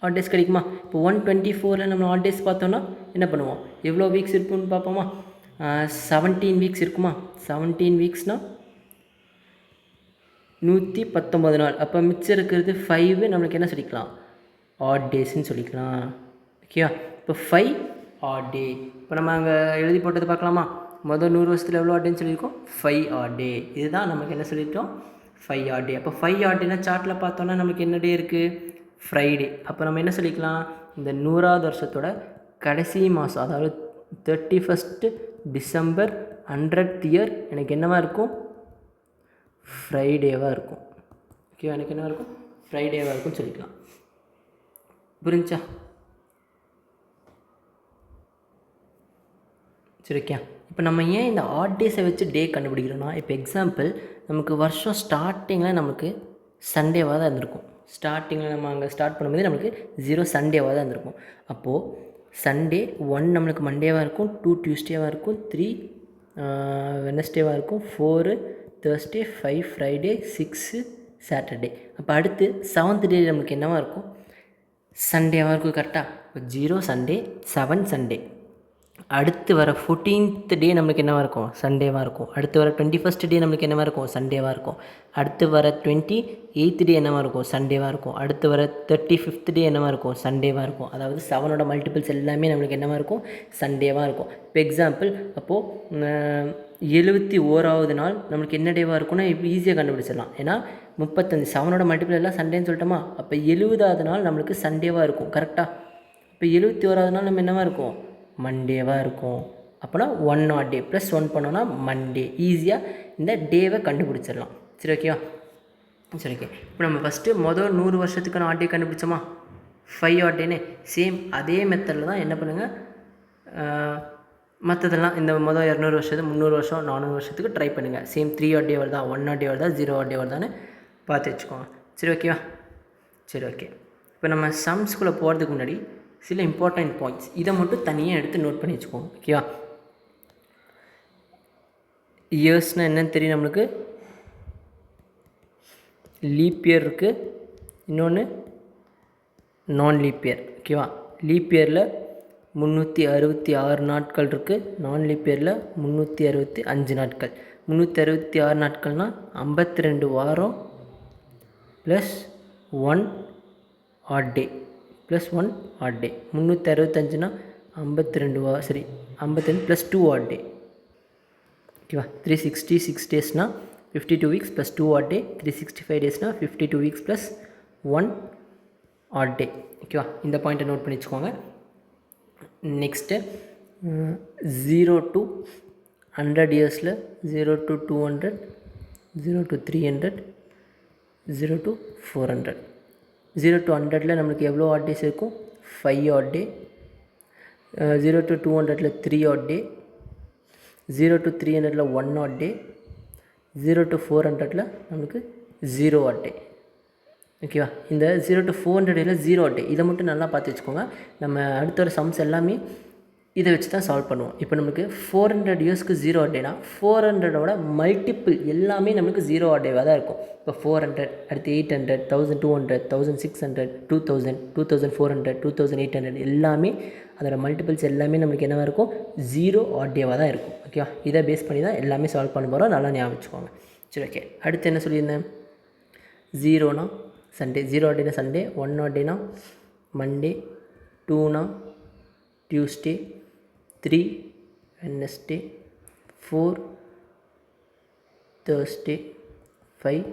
ஆட் டேஸ் கிடைக்குமா? இப்போ 124ல் நம்ம ஆட் டேஸ் பார்த்தோன்னா என்ன பண்ணுவோம்? எவ்வளோ வீக்ஸ் இருக்குன்னு பார்ப்போமா? 17 வீக்ஸ் இருக்குமா? 17 வீக்ஸ்னால் 119 நாள். அப்போ மிச்சம் இருக்கிறது 5 நம்மளுக்கு என்ன சொல்லிக்கலாம்? ஆட் டேஸ்ன்னு சொல்லிக்கலாம். ஓகேவா? இப்போ 5 ஆட் டே. இப்போ நம்ம அங்கே எழுதி போட்டது பார்க்கலாமா? மொதல் 100 வருஷத்தில் எவ்வளோ ஆட் டேன்னு சொல்லியிருக்கோம்? 5 ஆட் டே. இதுதான் நமக்கு என்ன சொல்லியிருக்கோம்? 5 ஆட் டே. அப்போ 5 ஆட் டேனா சார்ட்டில் பார்த்தோன்னா நமக்கு என்ன டே இருக்குது? ஃப்ரைடே. அப்போ நம்ம என்ன சொல்லிக்கலாம்? இந்த 100வது வருஷத்தோட கடைசி மாதம், அதாவது 31st டிசம்பர் 100th இயர் எனக்கு என்னவாக இருக்கும்? ஃப்ரைடேவாக இருக்கும். ஓகேவா? எனக்கு என்னவாக இருக்கும்? ஃப்ரைடேவாக இருக்கும்னு சொல்லிக்கலாம். புரிஞ்சா? சரி, ஓகே. இப்போ நம்ம ஏன் இந்த ஆட் டேஸை வச்சு டே கண்டுபிடிக்கிறோன்னா, இப்போ எக்ஸாம்பிள் நமக்கு வருஷம் ஸ்டார்டிங்கில் நமக்கு சண்டேவாக தான் இருந்திருக்கும். ஸ்டார்டிங்கில் நம்ம அங்கே ஸ்டார்ட் பண்ணும்போது நம்மளுக்கு 0 சண்டேவாக தான் இருந்திருக்கும். அப்போது சண்டே 1 நம்மளுக்கு மண்டேவாக இருக்கும், 2 டியூஸ்டேவாக இருக்கும், 3 வெனஸ்டேவாக இருக்கும், 4 தேர்ஸ்டே, 5 ஃப்ரைடே, 6 சாட்டர்டே. அப்போ அடுத்து 7th டே நம்மளுக்கு என்னவாக இருக்கும்? சண்டேவாக இருக்கும். கரெக்டாக? இப்போ 0 சண்டே, 7 சண்டே. அடுத்து வர 14th டே நம்மளுக்கு என்னவாக இருக்கும்? சண்டேவாக இருக்கும். அடுத்து வர 21st டே நம்மளுக்கு என்னவாக இருக்கும்? சண்டேவாக இருக்கும். அடுத்து வர 28th டே என்னவாக இருக்கும்? சண்டேவாக இருக்கும். அடுத்து வர 35th டே என்னவாக இருக்கும்? சண்டேவாக இருக்கும். அதாவது 7ஓட மல்டிபிள்ஸ் எல்லாமே நம்மளுக்கு என்னவாக இருக்கும்? சண்டேவாக இருக்கும். இப்போ எக்ஸாம்பிள் அப்போது 71வது நாள் நம்மளுக்கு என்ன டேவாக இருக்கும்னா இப்போ ஈஸியாக கண்டுபிடிச்சிடலாம். ஏன்னா 35 7ஓட மல்டிபிள் எல்லாம் சண்டேன்னு சொல்லிட்டோமா, அப்போ 70வது நாள் நம்மளுக்கு சண்டேவாக இருக்கும். கரெக்டாக? இப்போ 71வது நாள் நம்ம என்னவாக இருக்கும்? மண்டேவாக இருக்கும். அப்போனா 1 ஆட் டே ப்ளஸ் 1 பண்ணோன்னா மண்டே. ஈஸியாக இந்த டேவை கண்டுபிடிச்சிடலாம். சரி ஓகேவா? சரி ஓகே. இப்போ நம்ம ஃபஸ்ட்டு 100 வருஷத்துக்கான ஆட் டே கண்டுபிடிச்சோமா, 5 ஆட் டேன்னு. சேம் அதே மெத்தடில் தான் என்ன பண்ணுங்கள், மற்றதெல்லாம் இந்த 200 வருஷத்துக்கு 300 வருஷம் 400 வருஷத்துக்கு ட்ரை பண்ணுங்கள். சேம் 3 ஆட் டே வருதா, 1 ஆட் டே வருதா, 0 ஆட் டே வருதான்னு பார்த்து வச்சுக்கோங்க. சரி ஓகேவா? சரி ஓகே. இப்போ நம்ம சம்ஸ்குள்ளே போகிறதுக்கு முன்னாடி சில இம்பார்ட்டண்ட் பாயிண்ட்ஸ் இதை மட்டும் தனியாக எடுத்து நோட் பண்ணி வச்சுக்கோங்க. ஓகேவா? இயர்ஸ்னால் என்னன்னு தெரியும் நம்மளுக்கு. லீப் இயர் இருக்குது, இன்னொன்று நான் லீப் இயர். ஓகேவா? லீப் இயரில் 366 நாட்கள் இருக்குது, நான் லீப் இயரில் 365 நாட்கள். 366 நாட்கள்னால் 52 வாரம் plus 1 odd day plus 1 odd day. 365னா 52 சரி 52 ப்ளஸ் 2 ஆட் டே. ஓகேவா? 366 டேஸ்னால் 52 வீக்ஸ் ப்ளஸ் 2 ஆட் டே. 365 டேஸ்னால் 52 வீக்ஸ் ப்ளஸ் 1 ஆட் டே. ஓகேவா? இந்த பாயிண்ட்டை நோட் பண்ணி வச்சுக்கோங்க. நெக்ஸ்ட்டு 0 to 100 இயர்ஸில் 0 to 200, 0 to 300, 0 to 400. 0 to 100ல் நம்மளுக்கு எவ்வளோ ஆட் டேஸ் இருக்கும்? 5 ஆட் டே. 0 to 200ல் 3 ஆட் டே. 0 to 300ல் 1 ஆட் டே. 0 to 400ல் நம்மளுக்கு 0 ஆட் டே. ஓகேவா? இந்த 0 to 400ல் 0 ஆட் டே இதை மட்டும் நல்லா பார்த்து வச்சுக்கோங்க. நம்ம அடுத்த ஒரு சம்ஸ் எல்லாமே இதை வச்சு தான் சால்வ் பண்ணுவோம். இப்போ நமக்கு 400 இயர்ஸ்க்கு 0 ஆட் டேனா 400ஓட மல்டிபிள் எல்லாமே நம்மளுக்கு 0 ஆட் டேவாக தான் இருக்கும். இப்போ 400, அடுத்து 800, 1200, 1600, 2000, 2400, 2800 எல்லாமே அதோட மல்டிபிள்ஸ் எல்லாமே நம்மளுக்கு என்னவாக இருக்கும்? 0 ஆட் டேவாக தான் இருக்கும். ஓகேவா? இதை பேஸ் பண்ணி தான் எல்லாமே சால்வ் பண்ண போகிறோம். நல்லா ஞாபகம் வச்சுக்கோங்க. சரி ஓகே. அடுத்து என்ன சொல்லியிருந்தேன்? 0னா சண்டே, 0 ஆட் டேனா சண்டே, 1 ஆட் டேனா மண்டே, 2னா Tuesday, 3 Wednesday, 4 Thursday, 5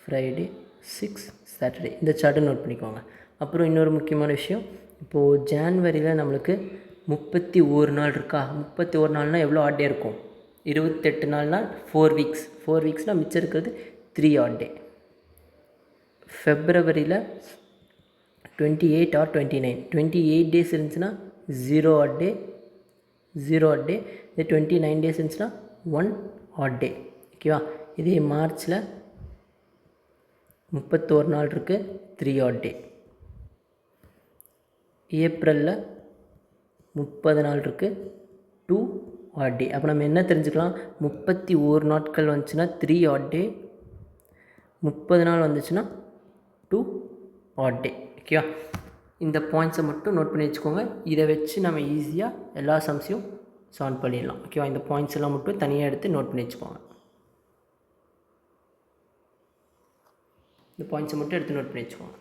Friday, 6 Saturday. இந்த சார்ட்டை நோட் பண்ணிக்கோங்க. அப்புறம் இன்னொரு முக்கியமான விஷயம், இப்போது ஜான்வரியில் நம்மளுக்கு 31 நாள் இருக்கா? 31 நாள்னால் எவ்வளோ ஆட் டே இருக்கும்? 28 நாள்னால் 4 வீக்ஸ். 4 வீக்ஸ்னால் மிச்சம் இருக்கிறது 3 ஆட் டே. ஃபெப்ரவரியில் 28 or 29, 28 டேஸ் இருந்துச்சுன்னா 0 ஆட் டே, 0 ஆட் டே. இது 29 டேஸ் இருந்துச்சுன்னா 1 ஆட் டே. ஓகேவா? இதே மார்ச்சில் 31 நாள் இருக்குது, 3 ஆட் டே. ஏப்ரலில் 30 நாள் இருக்குது, 2 ஆட் டே. அப்போ நம்ம என்ன தெரிஞ்சுக்கலாம்? 31 நாட்கள் வந்துச்சுன்னா 3 ஆட் டே, 30 நாள் வந்துச்சுன்னா 2 ஆட் டே. ஓகேவா? இந்த பாயிண்ட்ஸை மட்டும் நோட் பண்ணி வச்சுக்கோங்க. இதை வச்சு நம்ம ஈஸியாக எல்லா சம்ஸையும் சால்வ் பண்ணிடலாம். ஓகேவா? இந்த பாயிண்ட்ஸ் எல்லாம் மட்டும் தனியாக எடுத்து நோட் பண்ணி வச்சுக்கோங்க. இந்த பாயிண்ட்ஸை மட்டும் எடுத்து நோட் பண்ணி வச்சுக்கோங்க.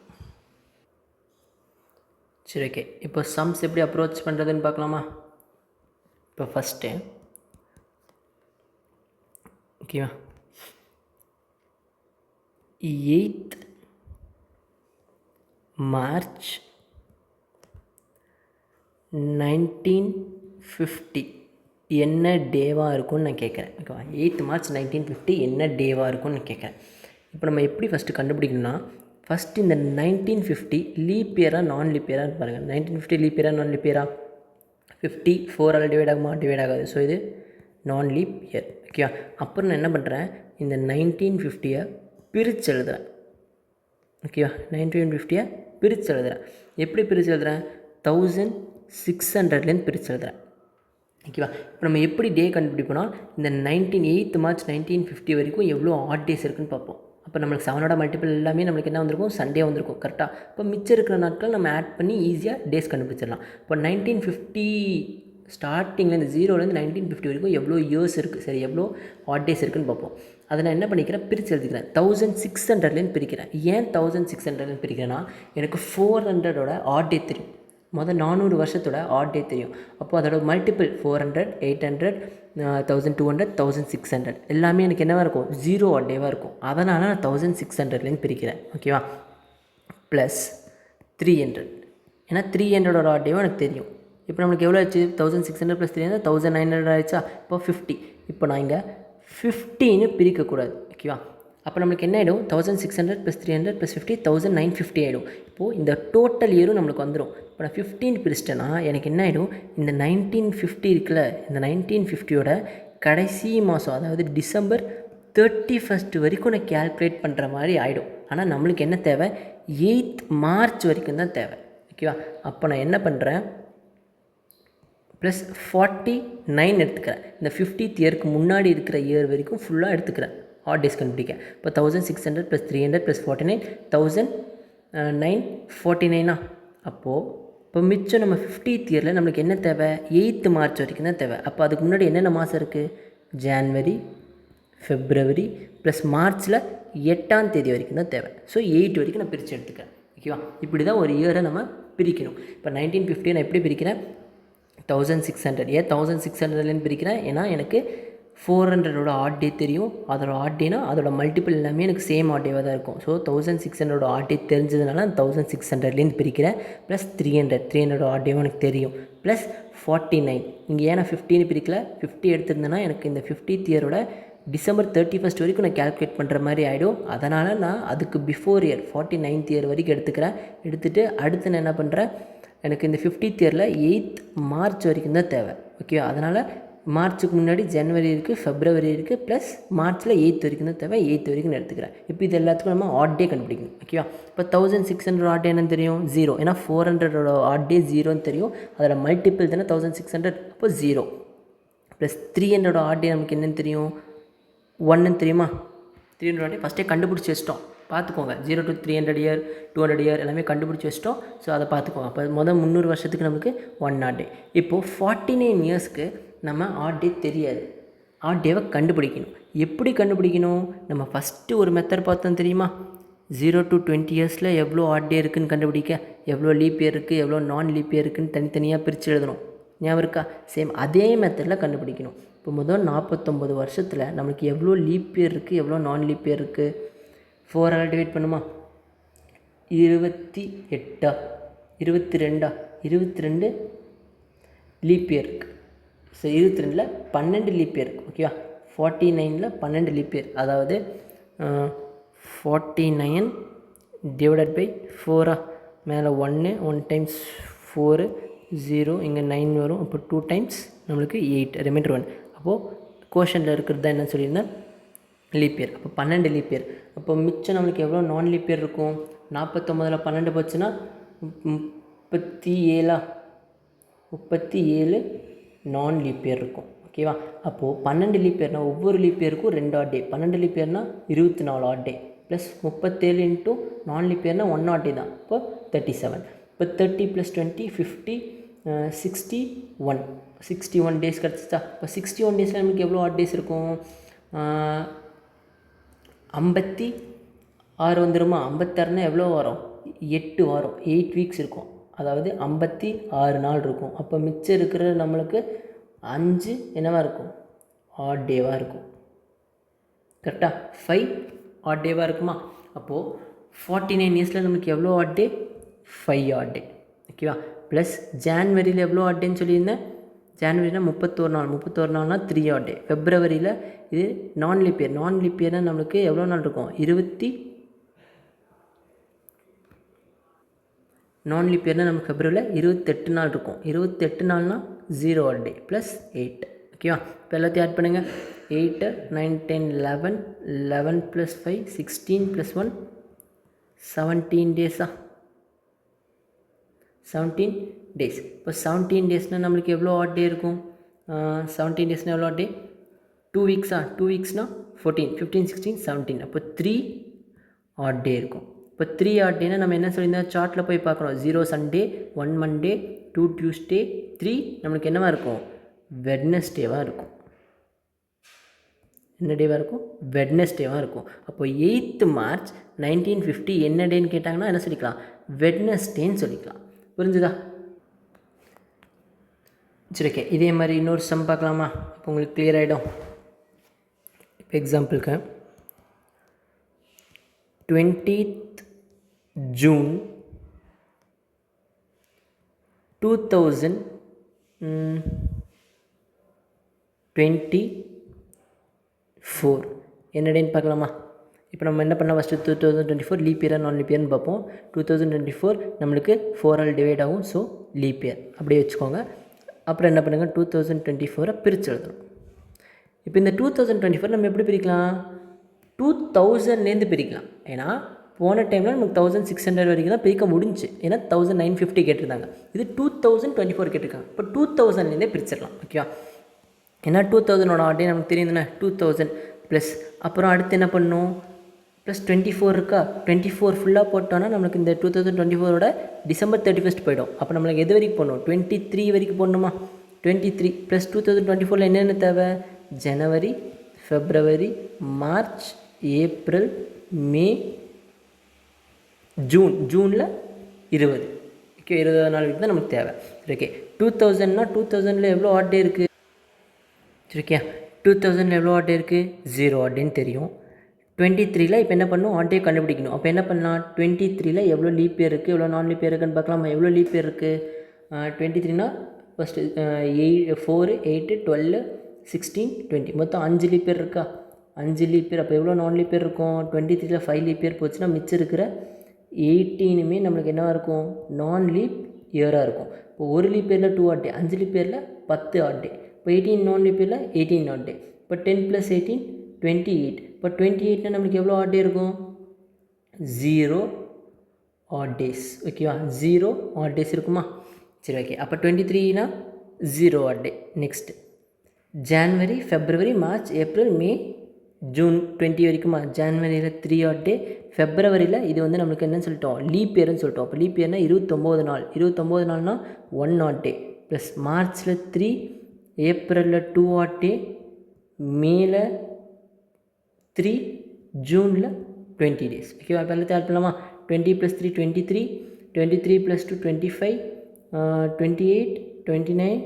சரி ஓகே. இப்போ சம்ஸ் எப்படி அப்ரோச் பண்ணுறதுன்னு பார்க்கலாமா? இப்போ ஃபஸ்ட்டு ஓகேவா, 8th March 1950 என்ன டேவாக இருக்கும்னு நான் கேட்குறேன். ஓகேவா? 8th March 1950 என்ன டேவாக இருக்கும்னு நான் கேட்குறேன். இப்போ நம்ம எப்படி ஃபஸ்ட்டு கண்டுபிடிக்கணும்னா, ஃபஸ்ட்டு இந்த 1950 லீப் இயராக நான் லீப் இயராக பாருங்கள். 1950 லீப் இயராக நான் லீப் இயரா? 50 4ஆல் டிவைட் ஆகுமா? டிவைட் ஆகாது. ஸோ இது நான் லீப் இயர். ஓகேவா? அப்புறம் நான் என்ன பண்ணுறேன், இந்த 1950 பிரித்து எழுதுகிறேன். ஓகேவா? 1950 பிரித்து எழுதுகிறேன். எப்படி பிரித்து எழுதுகிறேன்? 1600லேருந்து பிரித்து எழுதுகிறேன். ஓகேவா? இப்போ நம்ம எப்படி டே கண்டுபிடிப்போம்னா, இந்த 8th March 1950 வரைக்கும் எவ்வளோ ஆட் டேஸ் இருக்குன்னு பார்ப்போம். அப்போ நம்மளுக்கு 7ஓட மல்டிபிள் எல்லாமே நம்மளுக்கு என்ன வந்திருக்கும்? சண்டே வந்திருக்கும். கரெக்டாக? இப்போ மிச்சம் இருக்கிற நாட்கள் நம்ம ஆட் பண்ணி ஈஸியாக டேஸ் கண்டுபிடிச்சிடலாம். இப்போ 1950 ஸ்டார்டிங்லேருந்து 0லேருந்து 1950 வரைக்கும் எவ்வளோ இயர்ஸ் இருக்குது, சரி எவ்வளோ ஆட் டேஸ் இருக்குதுன்னு பார்ப்போம். அதை நான் என்ன பண்ணிக்கிறேன்? பிரித்து எழுதிக்கிறேன். 1600லேருந்து பிரிக்கிறேன். ஏன் 1600லேருந்து பிரிக்கிறேன்னா, எனக்கு 400ஓட ஆட் டே தெரியும். மொதல் 400 வருஷத்தோட ஆட் டே தெரியும். அப்போது அதோட மல்டிபிள் 400, 800, 1200, 1600 எல்லாமே எனக்கு என்னவாக இருக்கும், 0 ஆட் டேவாக இருக்கும். அதனால் நான் 1600லேருந்து பிரிக்கிறேன். ஓகேவா? ப்ளஸ் 300, ஏன்னா 300ஓட ஆட் டேவும் எனக்கு தெரியும். இப்போ நம்மளுக்கு எவ்வளோ ஆச்சு, 1600 + 300 1900 ஆயிடுச்சா. இப்போ 50. இப்போ நான் இங்கே 50ன்னு பிரிக்கக்கூடாது. ஓகேவா? அப்போ நம்மளுக்கு என்ன ஆகிடும், 1600 + 300 + 50 1950 ஆகிடும். இப்போது இந்த டோட்டல் இயரும் நம்மளுக்கு வந்துடும். இப்போ நான் 15 பிரிச்சிட்டேன்னா எனக்கு என்ன ஆகிடும், இந்த 1950 இருக்குல்ல, இந்த 1950யோட கடைசி மாதம், அதாவது டிசம்பர் 31 வரைக்கும் நான் கேல்குலேட் பண்ணுற மாதிரி ஆகிடும். ஆனால் நம்மளுக்கு என்ன தேவை, 8th மார்ச் வரைக்கும் தான் தேவை. ஓகேவா? அப்போ நான் என்ன பண்ணுறேன், ப்ளஸ் 49 எடுத்துக்கிறேன். இந்த 50th இயருக்கு முன்னாடி இருக்கிற இயர் வரைக்கும் ஃபுல்லாக எடுத்துக்கிறேன் ஆட் டேஸ் கண்டுபிடிக்க. இப்போ 1600 + 300 + 49 1949. அப்போது இப்போ மிச்சம் நம்ம 50th இயரில் நம்மளுக்கு என்ன தேவை, 8th மார்ச் வரைக்கும் தான் தேவை. அப்போ அதுக்கு முன்னாடி என்னென்ன மாதம் இருக்குது, ஜான்வரி, ஃபெப்ரவரி ப்ளஸ் மார்ச்சில் 8ஆம் தேதி வரைக்கும் தான் தேவை. ஸோ 8 வரைக்கும் நான் பிரித்து எடுத்துக்கிறேன். ஓகேவா? இப்படி தான் ஒரு இயரை நம்ம பிரிக்கணும். இப்போ 1950 நான் எப்படி பிரிக்கிறேன், 1600. ஏன் 1600லேருந்து பிரிக்கிறேன், ஏன்னா எனக்கு 400ஓட ஆட் டே தெரியும். அதோட ஆட் டேனா அதோட மல்டிபிள் எல்லாமே எனக்கு சேம் ஆட் டேவாக தான் இருக்கும். ஸோ 1600ஓட ஆட் டே தெரிஞ்சதுனால 1600லேருந்து பிரிக்கிறேன். ப்ளஸ் 300ஓட ஆட் டேவும் எனக்கு தெரியும். ப்ளஸ் 49. இங்கே ஏன்னா 15 பிரிக்கல, 50 எடுத்திருந்தேன்னா எனக்கு இந்த 50th இயரோட டிசம்பர் 31 வரைக்கும் நான் கேல்குலேட் பண்ணுற மாதிரி ஆகிடும். அதனால் நான் அதுக்கு பிஃபோர் இயர் 49th இயர் வரைக்கும் எடுத்துக்கிறேன். எடுத்துகிட்டு அடுத்து நான் என்ன பண்ணுறேன், எனக்கு இந்த 50th இயரில் 8th மார்ச் வரைக்கும் தான் தேவை. ஓகே, அதனால் மார்ச்சுக்கு முன்னாடி ஜனவரி இருக்குது, ஃபெப்ரவரி இருக்குது, ப்ளஸ் மார்ச்சில் 8th வரைக்கும் தான் தேவை. 8th வரைக்கும் நான் எடுத்துக்கிறேன். இப்போ இது எல்லாத்துக்கும் நம்ம ஆட் டே கண்டுபிடிக்கணும். ஓகேவா? இப்போ 1600 ஆட் டே என்னன்னு தெரியும், 0. ஏன்னா 400ஓட ஆட் டே 0ன்னு தெரியும். அதோட மல்டிபிள் தானே 1600, அப்போ 0. ப்ளஸ் 300ஓட ஆட் டே நமக்கு என்னென்னு தெரியும், 1ன்னு தெரியுமா. 300 ஆட் டே ஃபஸ்ட்டே கண்டுபிடிச்சி வச்சிட்டோம். பார்த்துக்கோங்க, 0 to 300 இயர், 200 இயர் எல்லாமே கண்டுபிடிச்சி வச்சிட்டோம். ஸோ அதை பார்த்துக்கோங்க. அப்போ மொதல் 300 வருஷத்துக்கு நமக்கு 1 ஆட் டே. இப்போது 49 இயர்ஸ்க்கு நம்ம ஆட் டே தெரியாது. ஆட் டேவை கண்டுபிடிக்கணும். எப்படி கண்டுபிடிக்கணும், நம்ம ஃபஸ்ட்டு ஒரு மெத்தட் பார்த்தோம் தெரியுமா, 0 to 20 இயர்ஸில் எவ்வளோ ஆட் டே இருக்குதுன்னு கண்டுபிடிக்க, எவ்வளோ லீப் இயர் இருக்குது, எவ்வளோ நான் லீப் இயர் இருக்குதுன்னு தனித்தனியாக பிரித்து எழுதணும். ஞாபகம் இருக்கா? சேம் அதே மெத்தடில் கண்டுபிடிக்கணும். இப்போ முதல் 49 வருஷத்தில் நம்மளுக்கு எவ்வளோ லீப் இயர் இருக்குது, எவ்வளோ நான் லீப் இயர் இருக்குது, 4ஆல் டிவைட் பண்ணுமா, 28, 22, 22 லீப் இயர் இருக்குது. ஸோ 22ல் 12 லீப் இயர் இருக்குது. ஓகேவா? 49ல் 12 லீப் இயர், அதாவது 49 டிவைடட் பை 4. மேலே 1 டைம்ஸ் 4 0, இங்கே 9 வரும். அப்போ 2 டைம்ஸ் நம்மளுக்கு 8, ரிமைண்டர் 1. அப்போது கோஷனில் இருக்கிறது தான் என்ன சொல்லியிருந்தேன், லீப் இயர். அப்போ 12 லீப் இயர். அப்போ மிச்சம் நம்மளுக்கு எவ்வளோ நான் லீப் இயர் இருக்கும், 49ல் 12 போச்சுன்னா 37 நான் லீப் இயர் இருக்கும். ஓகேவா? அப்போது 12 லீப் இயர்னால் ஒவ்வொரு லீப் இயருக்கும் 2 ஆட் டே. 12 leaf இயர்னால் 24 add day, plus 37 into நான் லீப் இயர்னால் 1 ஆட் டே தான். இப்போ 37. இப்போ 30 + 20 50 61 டேஸ் கிடச்சிச்சா. இப்போ 61 டேஸில் நமக்கு எவ்வளோ ஆட் டேஸ் இருக்கும், 56 வந்துடுமா. 56னா எவ்வளோ வரும், 8 வரும். 8 வீக்ஸ் இருக்கும், அதாவது 56 நாள் இருக்கும். அப்போ மிச்சம் இருக்கிற நம்மளுக்கு 5 என்னவாக இருக்கும், ஆட் டேவாக இருக்கும். கரெக்டாக 5 ஆட் டேவாக இருக்குமா. அப்போது 49 இயர்ஸில் நமக்கு எவ்வளோ ஆட் டே, 5 ஆட் டே. ஓகேவா? ப்ளஸ் ஜான்வரியில் எவ்வளோ ஆட் டேன்னு சொல்லியிருந்தேன், ஜான்வரினா 31 நாள், 31 நாள்னா 3 ஆட் டே. ஃபெப்ரவரியில் இது நான் லீப் இயர். நான் லீப் இயர்னால் நம்மளுக்கு எவ்வளோ நாள் இருக்கும், நான் லீப் இயர்னால் நமக்கு ஃபெப்ரவரியில் 28 நாள் இருக்கும். 28 நாள்னால் 0 ஆட் டே ப்ளஸ் 8. ஓகேவா? இப்போ எல்லாத்தையும் ஆட் பண்ணுங்கள். 8 9 10 11 11 + 5 16 + 1 17 டேஸா, 17 டேஸ். இப்போ 17 டேஸ்னால் நம்மளுக்கு எவ்வளோ ஆட் டே இருக்கும், 17 டேஸ்னால் எவ்வளோ ஆட் டே, 2 வீக்ஸா. 2 வீக்ஸ்னால் 14 15 16 17. அப்போ 3 ஆட் டே இருக்கும். இப்போ 3 ஆட் டேனா நம்ம என்ன சொல்லியிருந்தோம், சார்ட்டில் போய் பார்க்குறோம். 0 சண்டே, 1 மண்டே, 2 டியூஸ்டே, 3 நம்மளுக்கு என்னவாக இருக்கும், வெட்னஸ்டேவாக இருக்கும். என்ன டேவாக இருக்கும், வெட்னஸ்டேவாக இருக்கும். அப்போ 8th மார்ச் 1950 என்ன டேன்னு கேட்டாங்கன்னா என்ன சொல்லிக்கலாம், வெட்னஸ்டேன்னு சொல்லிக்கலாம். புரிஞ்சுதா? சரி ஓகே, இதே மாதிரி இன்னொரு சம் பார்க்கலாமா? இப்போ உங்களுக்கு கிளியர் ஆகிடும். இப்போ எக்ஸாம்பிளுக்கு 20th June 2024 என்ன டேன்னு பார்க்கலாமா? இப்போ நம்ம என்ன பண்ணலாம், ஃபஸ்ட்டு 2024 லீப் இயர் நான் லீப் இயர்னு பார்ப்போம். 2024 நம்மளுக்கு 4 ஆல் டிவைட் ஆகும், ஸோ லீப் இயர் அப்படியே வச்சுக்கோங்க. அப்புறம் என்ன பண்ணுங்கள், 2024 பிரித்து எழுதணும். இப்போ இந்த 2024 நம்ம எப்படி பிரிக்கலாம், 2000லேருந்து பிரிக்கலாம். ஏன்னா போன டைமில் நமக்கு 1600 வரைக்கும் தான் பிரிக்க முடிஞ்சு, ஏன்னா 1950 கேட்டிருந்தாங்க. இது 2024 கேட்டிருக்காங்க. இப்போ 2000லேருந்தே பிரிச்சிடலாம். ஓகேவா? ஏன்னா 2000ஓட ஆர்டே நமக்கு தெரியும் தானே, 2000 ப்ளஸ் அப்புறம் அடுத்து என்ன பண்ணணும், ப்ளஸ் 24 இருக்கா, 24 ஃபுல்லாக போட்டோன்னா நம்மளுக்கு இந்த 2024ஓட December 31 போயிடும். அப்போ நம்மளுக்கு எது வரைக்கும் போடணும், 23 வரைக்கும் போடணுமா? 23 ப்ளஸ் 2024 என்னென்ன தேவை, ஜனவரி, ஃபெப்ரவரி, மார்ச், ஏப்ரல், மே, ஜூனில் 20. ஓகே, 20 நாள் வரைக்கும் தான் நமக்கு தேவை. ஓகே, 2000னா 2000ல் எவ்வளோ ஆட் டே இருக்குது? சரிக்கா, 2000ல் எவ்வளோ ஆட் டே இருக்குது, 0 ஆட் டேன்னு தெரியும். 23ல் இப்போ என்ன பண்ணணும், ஆட் டே கண்டுபிடிக்கணும். அப்போ என்ன பண்ணலாம், 23ல் எவ்வளோ லீப் இயர் இருக்குது, எவ்வளோ நான் லீப் இயர் இருக்குன்னு பார்க்கலாமா? எவ்வளோ லீப் இயர் இருக்குது, 23னா ஃபஸ்ட்டு 4, 8, 12, 16, 20 மொத்தம் 5 லீப் இயர் இருக்கா, 5 லீப் இயர். அப்போ எவ்வளோ நான் லீப் இயர் இருக்கும், 23ல் 5 லீப் இயர் போச்சுன்னா மிச்சம் இருக்கிற 18மே நம்மளுக்கு என்னவாக இருக்கும், நான் லீப் இயராக இருக்கும். இப்போ ஒரு லீப் இயரில் 2 ஆட் டே, 5 லீப் இயரில் 10 ஆட் டே. இப்போ 18 நான் லீப் இயரில் 18 ஆட் டே. இப்போ 10 + 18 28. இப்போ 28னா நம்மளுக்கு எவ்வளோ ஆட் டே இருக்கும், 0 ஆட் டேஸ். ஓகேவா, 0 ஆட் டேஸ் இருக்குமா? சரி ஓகே, அப்போ 23னா 0 odd day. Next January, February, March, April, May, June 20 வரைக்குமா? ஜான்வரியில் 3 ஆட் டே, ஃபெப்ரவரியில் இது வந்து நம்மளுக்கு என்னன்னு சொல்லிட்டோம், லீப் இயர்னு சொல்லிட்டோம். அப்போ லீப் இயர்னால் 29 நாள், 29 நாள்னால் 1 ஆட் டே. ப்ளஸ் மார்ச்சில் 3, ஏப்ரலில் 2 ஆட் டே, மேல 3, ஜூனில் 20 டேஸ். ஓகேவா, இப்போ எல்லாத்தையும் ஆட் பண்ணலாமா? 20 + 3 23, 23 + 2 25, 28, 29,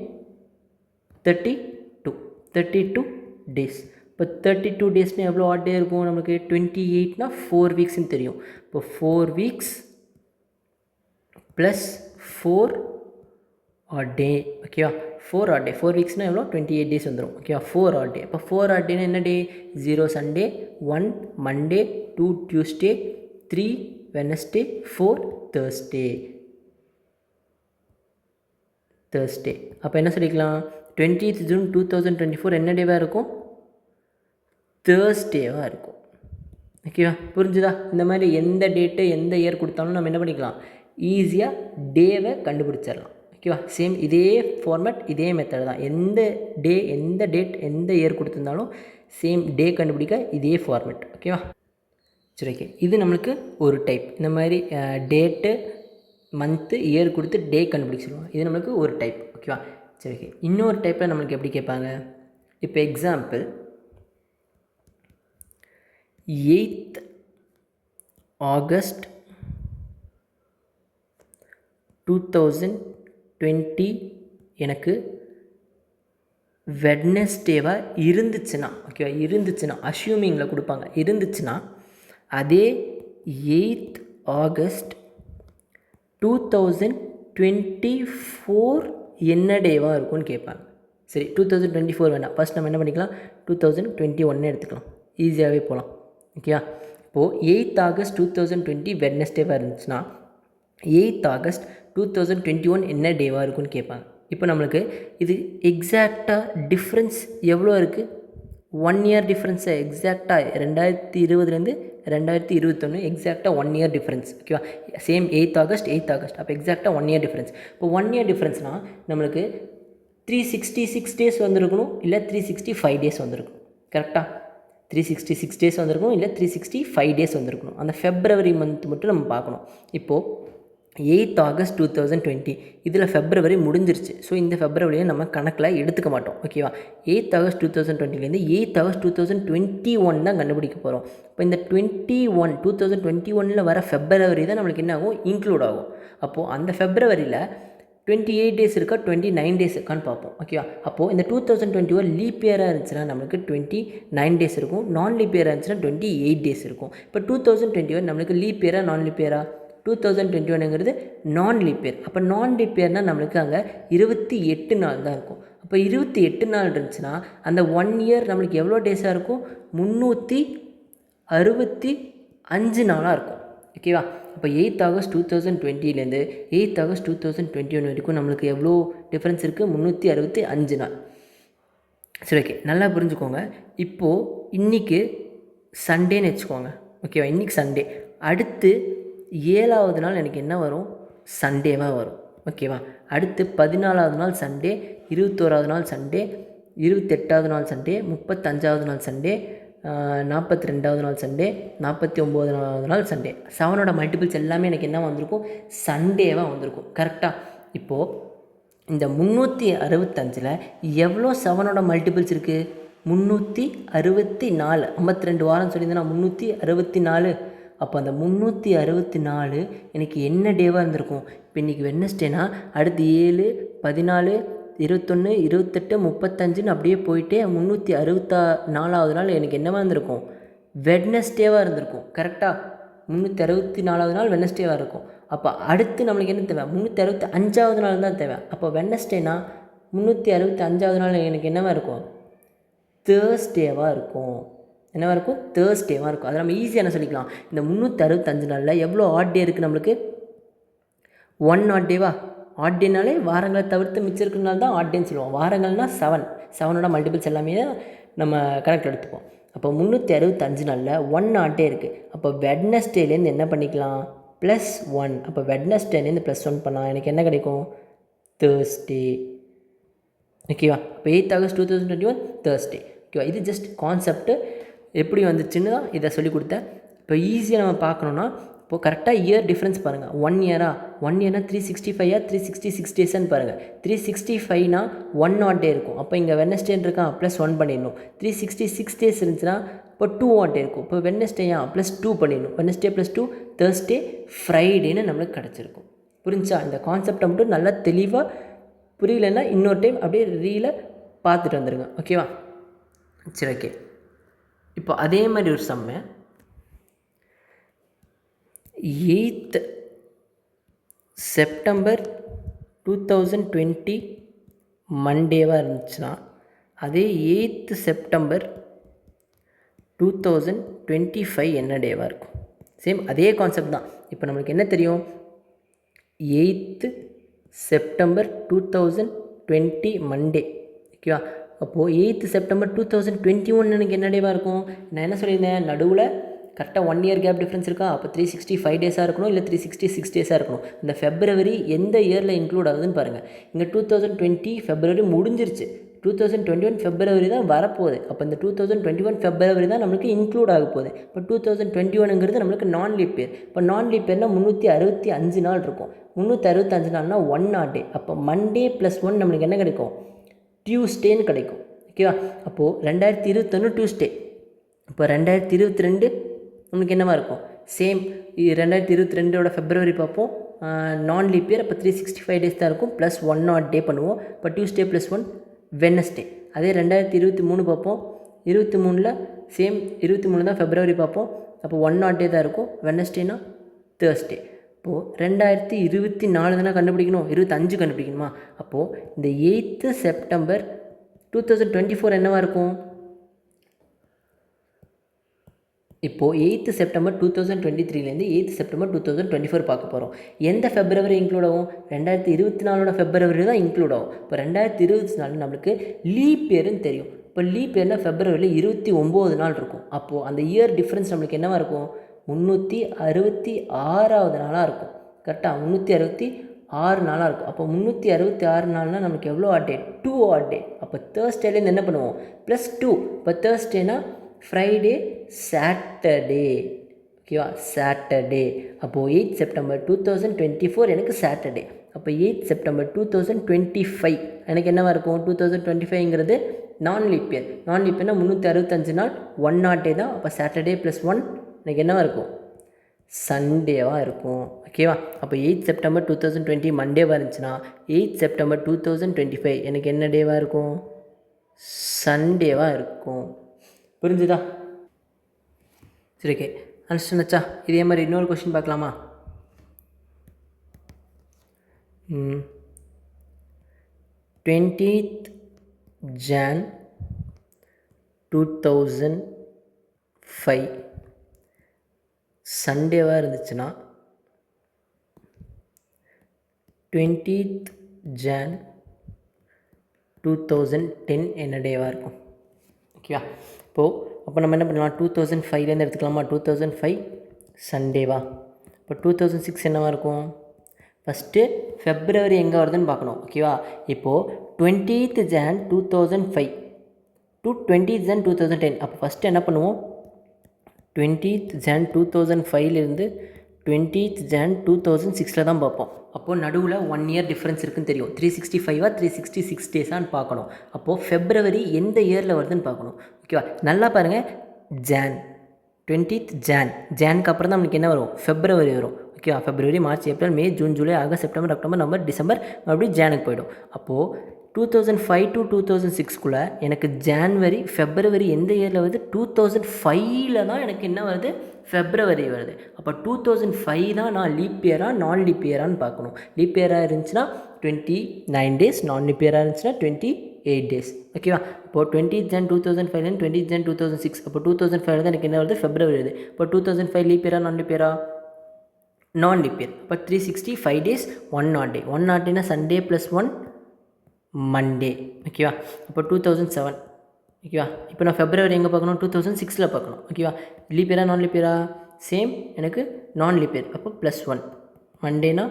32 டேஸ். இப்போ 32 டேஸ்னால் எவ்வளோ ஆட் டே இருக்கும் நமக்கு, 28னா 4 வீக்ஸ்ன்னு தெரியும். இப்போ 4 வீக்ஸ் ப்ளஸ் 4 ஆட் டே. ஓகேவா, 4 ஆட் டே, 4 வீக்ஸ்னால் எவ்வளோ, 28 டேஸ் வந்துடும். ஓகேவா, 4 ஆட் டே. இப்போ 4 ஆட் டேனா என்ன டே, 0 Sunday, 1 Monday, 2 Tuesday, 3 Wednesday, 4 Thursday. அப்போ என்ன சொல்லிக்கலாம், 20th June 2024 என்ன டேவாக இருக்கும், தேர்ஸ்டேவாக இருக்கும். ஓகேவா, புரிஞ்சுதா? இந்த மாதிரி எந்த டேட்டு எந்த இயர் கொடுத்தாலும் நம்ம என்ன பண்ணிக்கலாம், ஈஸியாக டேவை கண்டுபிடிச்சிடலாம். ஓகேவா, சேம் இதே ஃபார்மேட், இதே மெத்தட் தான். எந்த டே, எந்த டேட், எந்த இயர் கொடுத்துருந்தாலும் சேம் டே கண்டுபிடிக்க இதே ஃபார்மேட். ஓகேவா, சரி ஓகே, இது நம்மளுக்கு ஒரு டைப். இந்த மாதிரி டேட்டு, மந்த்து, இயர் கொடுத்து டே கண்டுபிடிக்க சொல்லுவாங்க. இது நம்மளுக்கு ஒரு டைப். ஓகேவா, சரி ஓகே. இன்னொரு டைப்பில் நம்மளுக்கு எப்படி கேட்பாங்க, இப்போ எக்ஸாம்பிள் 8th August 2020 எனக்கு வெட்னஸ்டேவாக இருந்துச்சுன்னா, ஓகேவா, இருந்துச்சுன்னா அஷ்யூமிங்கில் கொடுப்பாங்க, இருந்துச்சுன்னா அதே 8th August 2024 என்ன டேவாக இருக்கும்னு கேட்பாங்க. சரி, 2024 வேண்டாம், ஃபஸ்ட் நம்ம என்ன பண்ணிக்கலாம், 2021 எடுத்துக்கலாம், ஈஸியாகவே போகலாம். ஓகேவா, இப்போது 8th August 2020 வெட்னஸ்டேவாக இருந்துச்சுன்னா 8th August 2021 என்ன டேவாக இருக்குன்னு கேட்பாங்க. இப்போ நம்மளுக்கு இது எக்ஸாக்டாக டிஃப்ரென்ஸ் எவ்வளோ இருக்குது, 1 இயர் டிஃப்ரென்ஸை எக்ஸாக்டாக 2020லேருந்து 2021 எக்ஸாக்டாக 1 இயர் டிஃப்ரென்ஸ். ஓகேவா, சேம் 8th August. அப்போ எக்ஸாக்டாக 1 இயர் டிஃப்ரென்ஸ். இப்போ 1 இயர் டிஃப்ரென்ஸ்னால் நம்மளுக்கு 366 டேஸ் வந்திருக்கணும், இல்லை 365 டேஸ் வந்திருக்கணும். கரெக்டாக 366 டேஸ் வந்திருக்கணும், இல்லை 365 டேஸ் வந்திருக்கணும். அந்த ஃபெப்ரவரி மந்த் மட்டும் நம்ம பார்க்கணும். இப்போது 8th August 2020 இதில் ஃபெப்ரவரி முடிஞ்சிருச்சு. ஸோ இந்த ஃபெப்ரவரியை நம்ம கணக்கில் எடுத்துக்க மாட்டோம். ஓகேவா, 8th August 2020லேருந்து 8th August 2021 தான் கண்டுபிடிக்க போகிறோம். இப்போ இந்த 2021ல் வர ஃபெப்ரவரி தான் நம்மளுக்கு என்ன ஆகும், இன்க்ளூட் ஆகும். அப்போது அந்த ஃபெப்ரவரியில் 28 டேஸ் இருக்கா 29 டேஸ் இருக்கான்னு பார்ப்போம். ஓகேவா? அப்போது இந்த 2021 லீப் இயராக இருந்துச்சுன்னா நம்மளுக்கு 29 டேஸ் இருக்கும். நான் லீப் இயராக இருந்துச்சுன்னா 28 டேஸ் இருக்கும். இப்போ 2021 நம்மளுக்கு லீப் இயரா நான் லீப் இயரா? 2021ங்கிறது நான் லீப் இயர். அப்போ நான் லீப் இயர்னால் நம்மளுக்கு அங்கே 28 நாள் தான் இருக்கும். அப்போ 28 நாள் இருந்துச்சுன்னா அந்த 1 இயர் நம்மளுக்கு எவ்வளோ டேஸாக இருக்கும்? 365 நாளாக இருக்கும். ஓகேவா? அப்போ 8th August 2020லேருந்து 8th August 2021 வரைக்கும் நம்மளுக்கு எவ்வளோ டிஃப்ரென்ஸ் இருக்குது? 365 நாள். சரி, ஓகே, நல்லா புரிஞ்சுக்கோங்க. இப்போது இன்றைக்கி சண்டேன்னு வச்சுக்கோங்க. ஓகேவா? இன்றைக்கி சண்டே. அடுத்து 7வது நாள் எனக்கு என்ன வரும்? சண்டேவாக வரும். ஓகேவா? அடுத்து 14வது நாள் சண்டே, 21வது நாள் சண்டே, 28வது நாள் சண்டே, 35வது நாள் சண்டே, 42வது நாள் சண்டே, 49வது நாள் சண்டே. 7ஓட மல்டிபிள்ஸ் எல்லாமே எனக்கு என்ன வந்திருக்கும்? சண்டேவாக வந்திருக்கும். கரெக்டாக? இப்போது இந்த 365ல் எவ்வளோ 7ஓட மல்டிபிள்ஸ் இருக்குது? 364. 52 வாரம் சொல்லியிருந்தேன்னா 364. அப்போ அந்த 364 எனக்கு என்ன டேவாக இருந்திருக்கும்? இப்போ இன்றைக்கி வெட்னஸ்டேனா அடுத்து 7, 14, 21, 28, 35ன்னு அப்படியே போயிட்டே 364வது நாள் எனக்கு என்னவாக இருந்திருக்கும்? வெட்னஸ்டேவாக இருந்திருக்கும். கரெக்டாக? 364வது நாள் வெட்னஸ்டேவாக இருக்கும். அப்போ அடுத்து நம்மளுக்கு என்ன தேவை? 365வது நாள் தான் தேவை. அப்போ வெட்னஸ்டேனா 365வது நாள் எனக்கு என்னவாக இருக்கும்? தேர்ஸ்டேவாக இருக்கும். என்னவாக இருக்கும்? தேர்ஸ்டேவாக இருக்கும். அதை நம்ம ஈஸியாக என்ன சொல்லிக்கலாம்? இந்த 365 நாளில் எவ்வளோ ஆட் டே இருக்குது நம்மளுக்கு? 1 ஆட் டேவா? ஆட் டேனாலே வாரங்களை தவிர்த்து மிச்சம் இருக்கிறனால தான் ஆட் டேன்னு சொல்லுவோம். வாரங்கள்னால் 7ஓட மல்டிபிள்ஸ் எல்லாமே நம்ம கணக்கில் எடுத்துப்போம். அப்போ 365 நாளில் 1 ஆட் டே இருக்குது. அப்போ வெட்னஸ்டேலேருந்து என்ன பண்ணிக்கலாம்? +1. அப்போ வெட்னஸ்டேலேருந்து +1 பண்ணால் எனக்கு என்ன கிடைக்கும்? தேர்ஸ்டே. ஓகேவா? அப்போ 8th August 2021 தேர்ஸ்டே. ஓகேவா? இது ஜஸ்ட் கான்செப்ட்டு எப்படி வந்துச்சுன்னு தான் இதை சொல்லி கொடுத்தேன். இப்போ ஈஸியாக நம்ம பார்க்கணுன்னா இப்போது கரெக்டாக இயர் டிஃப்ரென்ஸ் பாருங்கள். 1 இயரா? 1 இயர்னா 365 366 டேஸ்ன்னு பாருங்கள். 365னா 1 ஆட் டே இருக்கும். அப்போ இங்கே வெட்னஸ்டேன்னு இருக்கான், +1 பண்ணிடணும். 366 டேஸ் இருந்துச்சுன்னா இப்போ 2 ஆட் டே இருக்கும். இப்போ வெட்னஸ்டேயா +2 பண்ணிடணும். வெட்னஸ்டே +2 தேர்ஸ்டே, ஃப்ரைடேன்னு நம்மளுக்கு கிடச்சிருக்கும். புரிஞ்சா? இந்த கான்செப்டை மட்டும் நல்லா தெளிவாக புரியலன்னா இன்னொரு டைம் அப்படியே ரீலை பார்த்துட்டு வந்துடுங்க. ஓகேவா? சரி, ஓகே. இப்போ அதே மாதிரி ஒரு சம்மை 8th September 2020 மண்டேவாக இருந்துச்சுன்னா அதே 8th September 2025 என்ன டேவாக இருக்கும்? சேம் அதே கான்செப்ட் தான். இப்போ நம்மளுக்கு என்ன தெரியும்? 8th September 2020 Monday. ஓகேவா? அப்போது 8th September 2021 எனக்கு என்ன டேவாக இருக்கும்? நான் என்ன சொல்லியிருந்தேன்? நடுவில் கரெக்டாக 1 இயர் கேப் டிஃப்ரென்ஸ் இருக்கா? அப்போ 365 டேஸாக இருக்கணும், இல்லை 366 டேஸாக இருக்கணும். இந்த ஃபெப்ரவரி எந்த இயரில் இன்க்ளூட் ஆகுதுன்னு பாருங்கள். இங்கே 2020 ஃபெப்ரவரி முடிஞ்சிருச்சு. 2021 ஃபெப்ரவரி தான் வரப்போகுது. அப்போ இந்த 2021 ஃபெப்ரவரி தான் நம்மளுக்கு இன்க்ளூட் ஆக போகுது. இப்போ 2021ங்கிறது நம்மளுக்கு நான் லீப் இயர். இப்போ நான் லீப் இயர்னால் 365 நாள் இருக்கும். 365 நாள்னால் 1 ஆட் டே. அப்போ மண்டே +1 நம்மளுக்கு என்ன கிடைக்கும்? டியூஸ்டேன்னு கிடைக்கும். ஓகேவா? அப்போது 2021 டியூஸ்டே. இப்போ 2022 நம்மளுக்கு என்னவா இருக்கும்? சேம் 2022ஓட ஃபெப்ரவரி பார்ப்போம். நான் லீப் இயர். அப்போ 365 டேஸ் தான் இருக்கும். +1 ஆட் டே பண்ணுவோம். இப்போ டியூஸ்டே +1 வெட்னஸ்டே. அதே 2023 பார்ப்போம். 23ல் சேம் 23 தான் ஃபெப்ரவரி பார்ப்போம். அப்போ 1 ஆட் டே தான் இருக்கும். வெட்னஸ்டேனா தேர்ஸ்டே. இப்போது 2024 தானே கண்டுபிடிக்கணும், 25 கண்டுபிடிக்கணுமா? அப்போது இந்த 8th September 2024 என்னவாக இருக்கும்? இப்போது 8th September 2023லேருந்து 8th September 2024 பார்க்க போகிறோம். எந்த ஃபெப்ரவரி இன்க்ளூட் ஆகும்? 2024ஓட ஃபெப்ரவரி தான் இன்க்ளூட் ஆகும். இப்போ 2024 நம்மளுக்கு லீப் இயர்னு தெரியும். இப்போ லீப் இயர்னால் ஃபெப்ரவரியில் 29 நாள் இருக்கும். அப்போது அந்த இயர் டிஃப்ரென்ஸ் நம்மளுக்கு என்னவாக இருக்கும்? 366வது நாளாக இருக்கும். கரெக்டாக? 366 நாளாக இருக்கும். அப்போ 366 நாள்னால் நமக்கு எவ்வளோ ஆட் டே? 2 ஆட் டே. அப்போ தேர்ஸ்டேலேருந்து என்ன பண்ணுவோம்? +2. இப்போ தேர்ஸ்டேனா ஃப்ரைடே, சாட்டர்டே. ஓகேவா? சாட்டர்டே. அப்போது 8th September 2024 எனக்கு சாட்டர்டே. அப்போ 8th September 2025 எனக்கு என்னவாக இருக்கும்? 2025ங்கிறது நான் லீப் இயர். நான் லீப் இயர்னால் 365 நாள் 1 ஆட் டே தான். அப்போ சாட்டர்டே +1 எனக்கு என்னவாக இருக்கும்? சண்டேவாக இருக்கும். ஓகேவா? அப்போ 8 செப்டம்பர் 2020 மண்டேவாக இருந்துச்சுன்னா 8 செப்டம்பர் 2025 எனக்கு என்ன டேவாக இருக்கும்? சண்டேவாக இருக்கும். புரிஞ்சுதா? சரி, ஓகே. அண்டர்ஸ்டாண்டாச்சா? இதே மாதிரி இன்னொரு கொஸ்டின் பார்க்கலாமா? 20th Jan 2005 சண்டேவாக இருந்துச்சுன்னா 20th Jan 2010 என்ன டேவாக இருக்கும்? ஓகேவா? அப்போ நம்ம என்ன பண்ணலாம்? 2005லேருந்து எடுத்துக்கலாமா? 2005 சண்டேவா? இப்போ 2006 என்னவாக இருக்கும்? ஃபஸ்ட்டு ஃபெப்ரவரி எங்கே வருதுன்னு பார்க்கணும். ஓகேவா? இப்போது 20th Jan 2005 to 20th Jan 2010. அப்போ ஃபஸ்ட்டு என்ன பண்ணுவோம்? 20th Jan 2005லேருந்து 20th Jan 2006 தான் பார்ப்போம். அப்போது நடுவில் 1 இயர் டிஃப்ரென்ஸ் இருக்குதுன்னு தெரியும். 365 366 டேஸான்னு பார்க்கணும். அப்போது ஃபெப்ரவரி எந்த இயரில் வருதுன்னு பார்க்கணும். ஓகேவா? நல்லா பாருங்கள். Jan 20th ஜானுக்கு அப்புறம் தான் நம்மளுக்கு என்ன வரும்? ஃபெப்ரவரி வரும். ஓகேவா? February, March, April, May, June, July, August, September, October, November, December, மறுபடியும் ஜானுக்கு போய்டும். அப்போது 2005 to 2006 எனக்கு ஜான்வரி, ஃபெப்ரவரி எந்த இயரில் வருது? 2005 தான் எனக்கு என்ன வருது? ஃபெப்ரவரி வருது. அப்போ 2005 தான் நான் லீப் இயராக நான் லீப் இயரான்னு பார்க்கணும். லீப் இயராக இருந்துச்சுன்னா 29 டேஸ், நான் லீப் இயராக இருந்துச்சுன்னா 28 டேஸ். ஓகேவா? இப்போது 20th Jan 2005 20th Jan 2006. அப்போ 2005 தான் எனக்கு என்ன வருது? ஃபெப்ரவரி வருது. இப்போ 2005 லீப் இயரா நான் லீப் இயரா? நான் லீப் இயர். இப்போ 365 டேஸ், 1 டே. 1 டேனா சண்டே ப்ளஸ் 1 மண்டே. ஓகேவா? அப்போ 2007. ஓகேவா? இப்போ நான் ஃபெப்ரவரி எங்கே பார்க்கணும்? 2006 பார்க்கணும். ஓகேவா? லீப் இயரா நான் லீப் இயரா? சேம், எனக்கு நான் லீப் இயர். அப்போ +1 மண்டேனா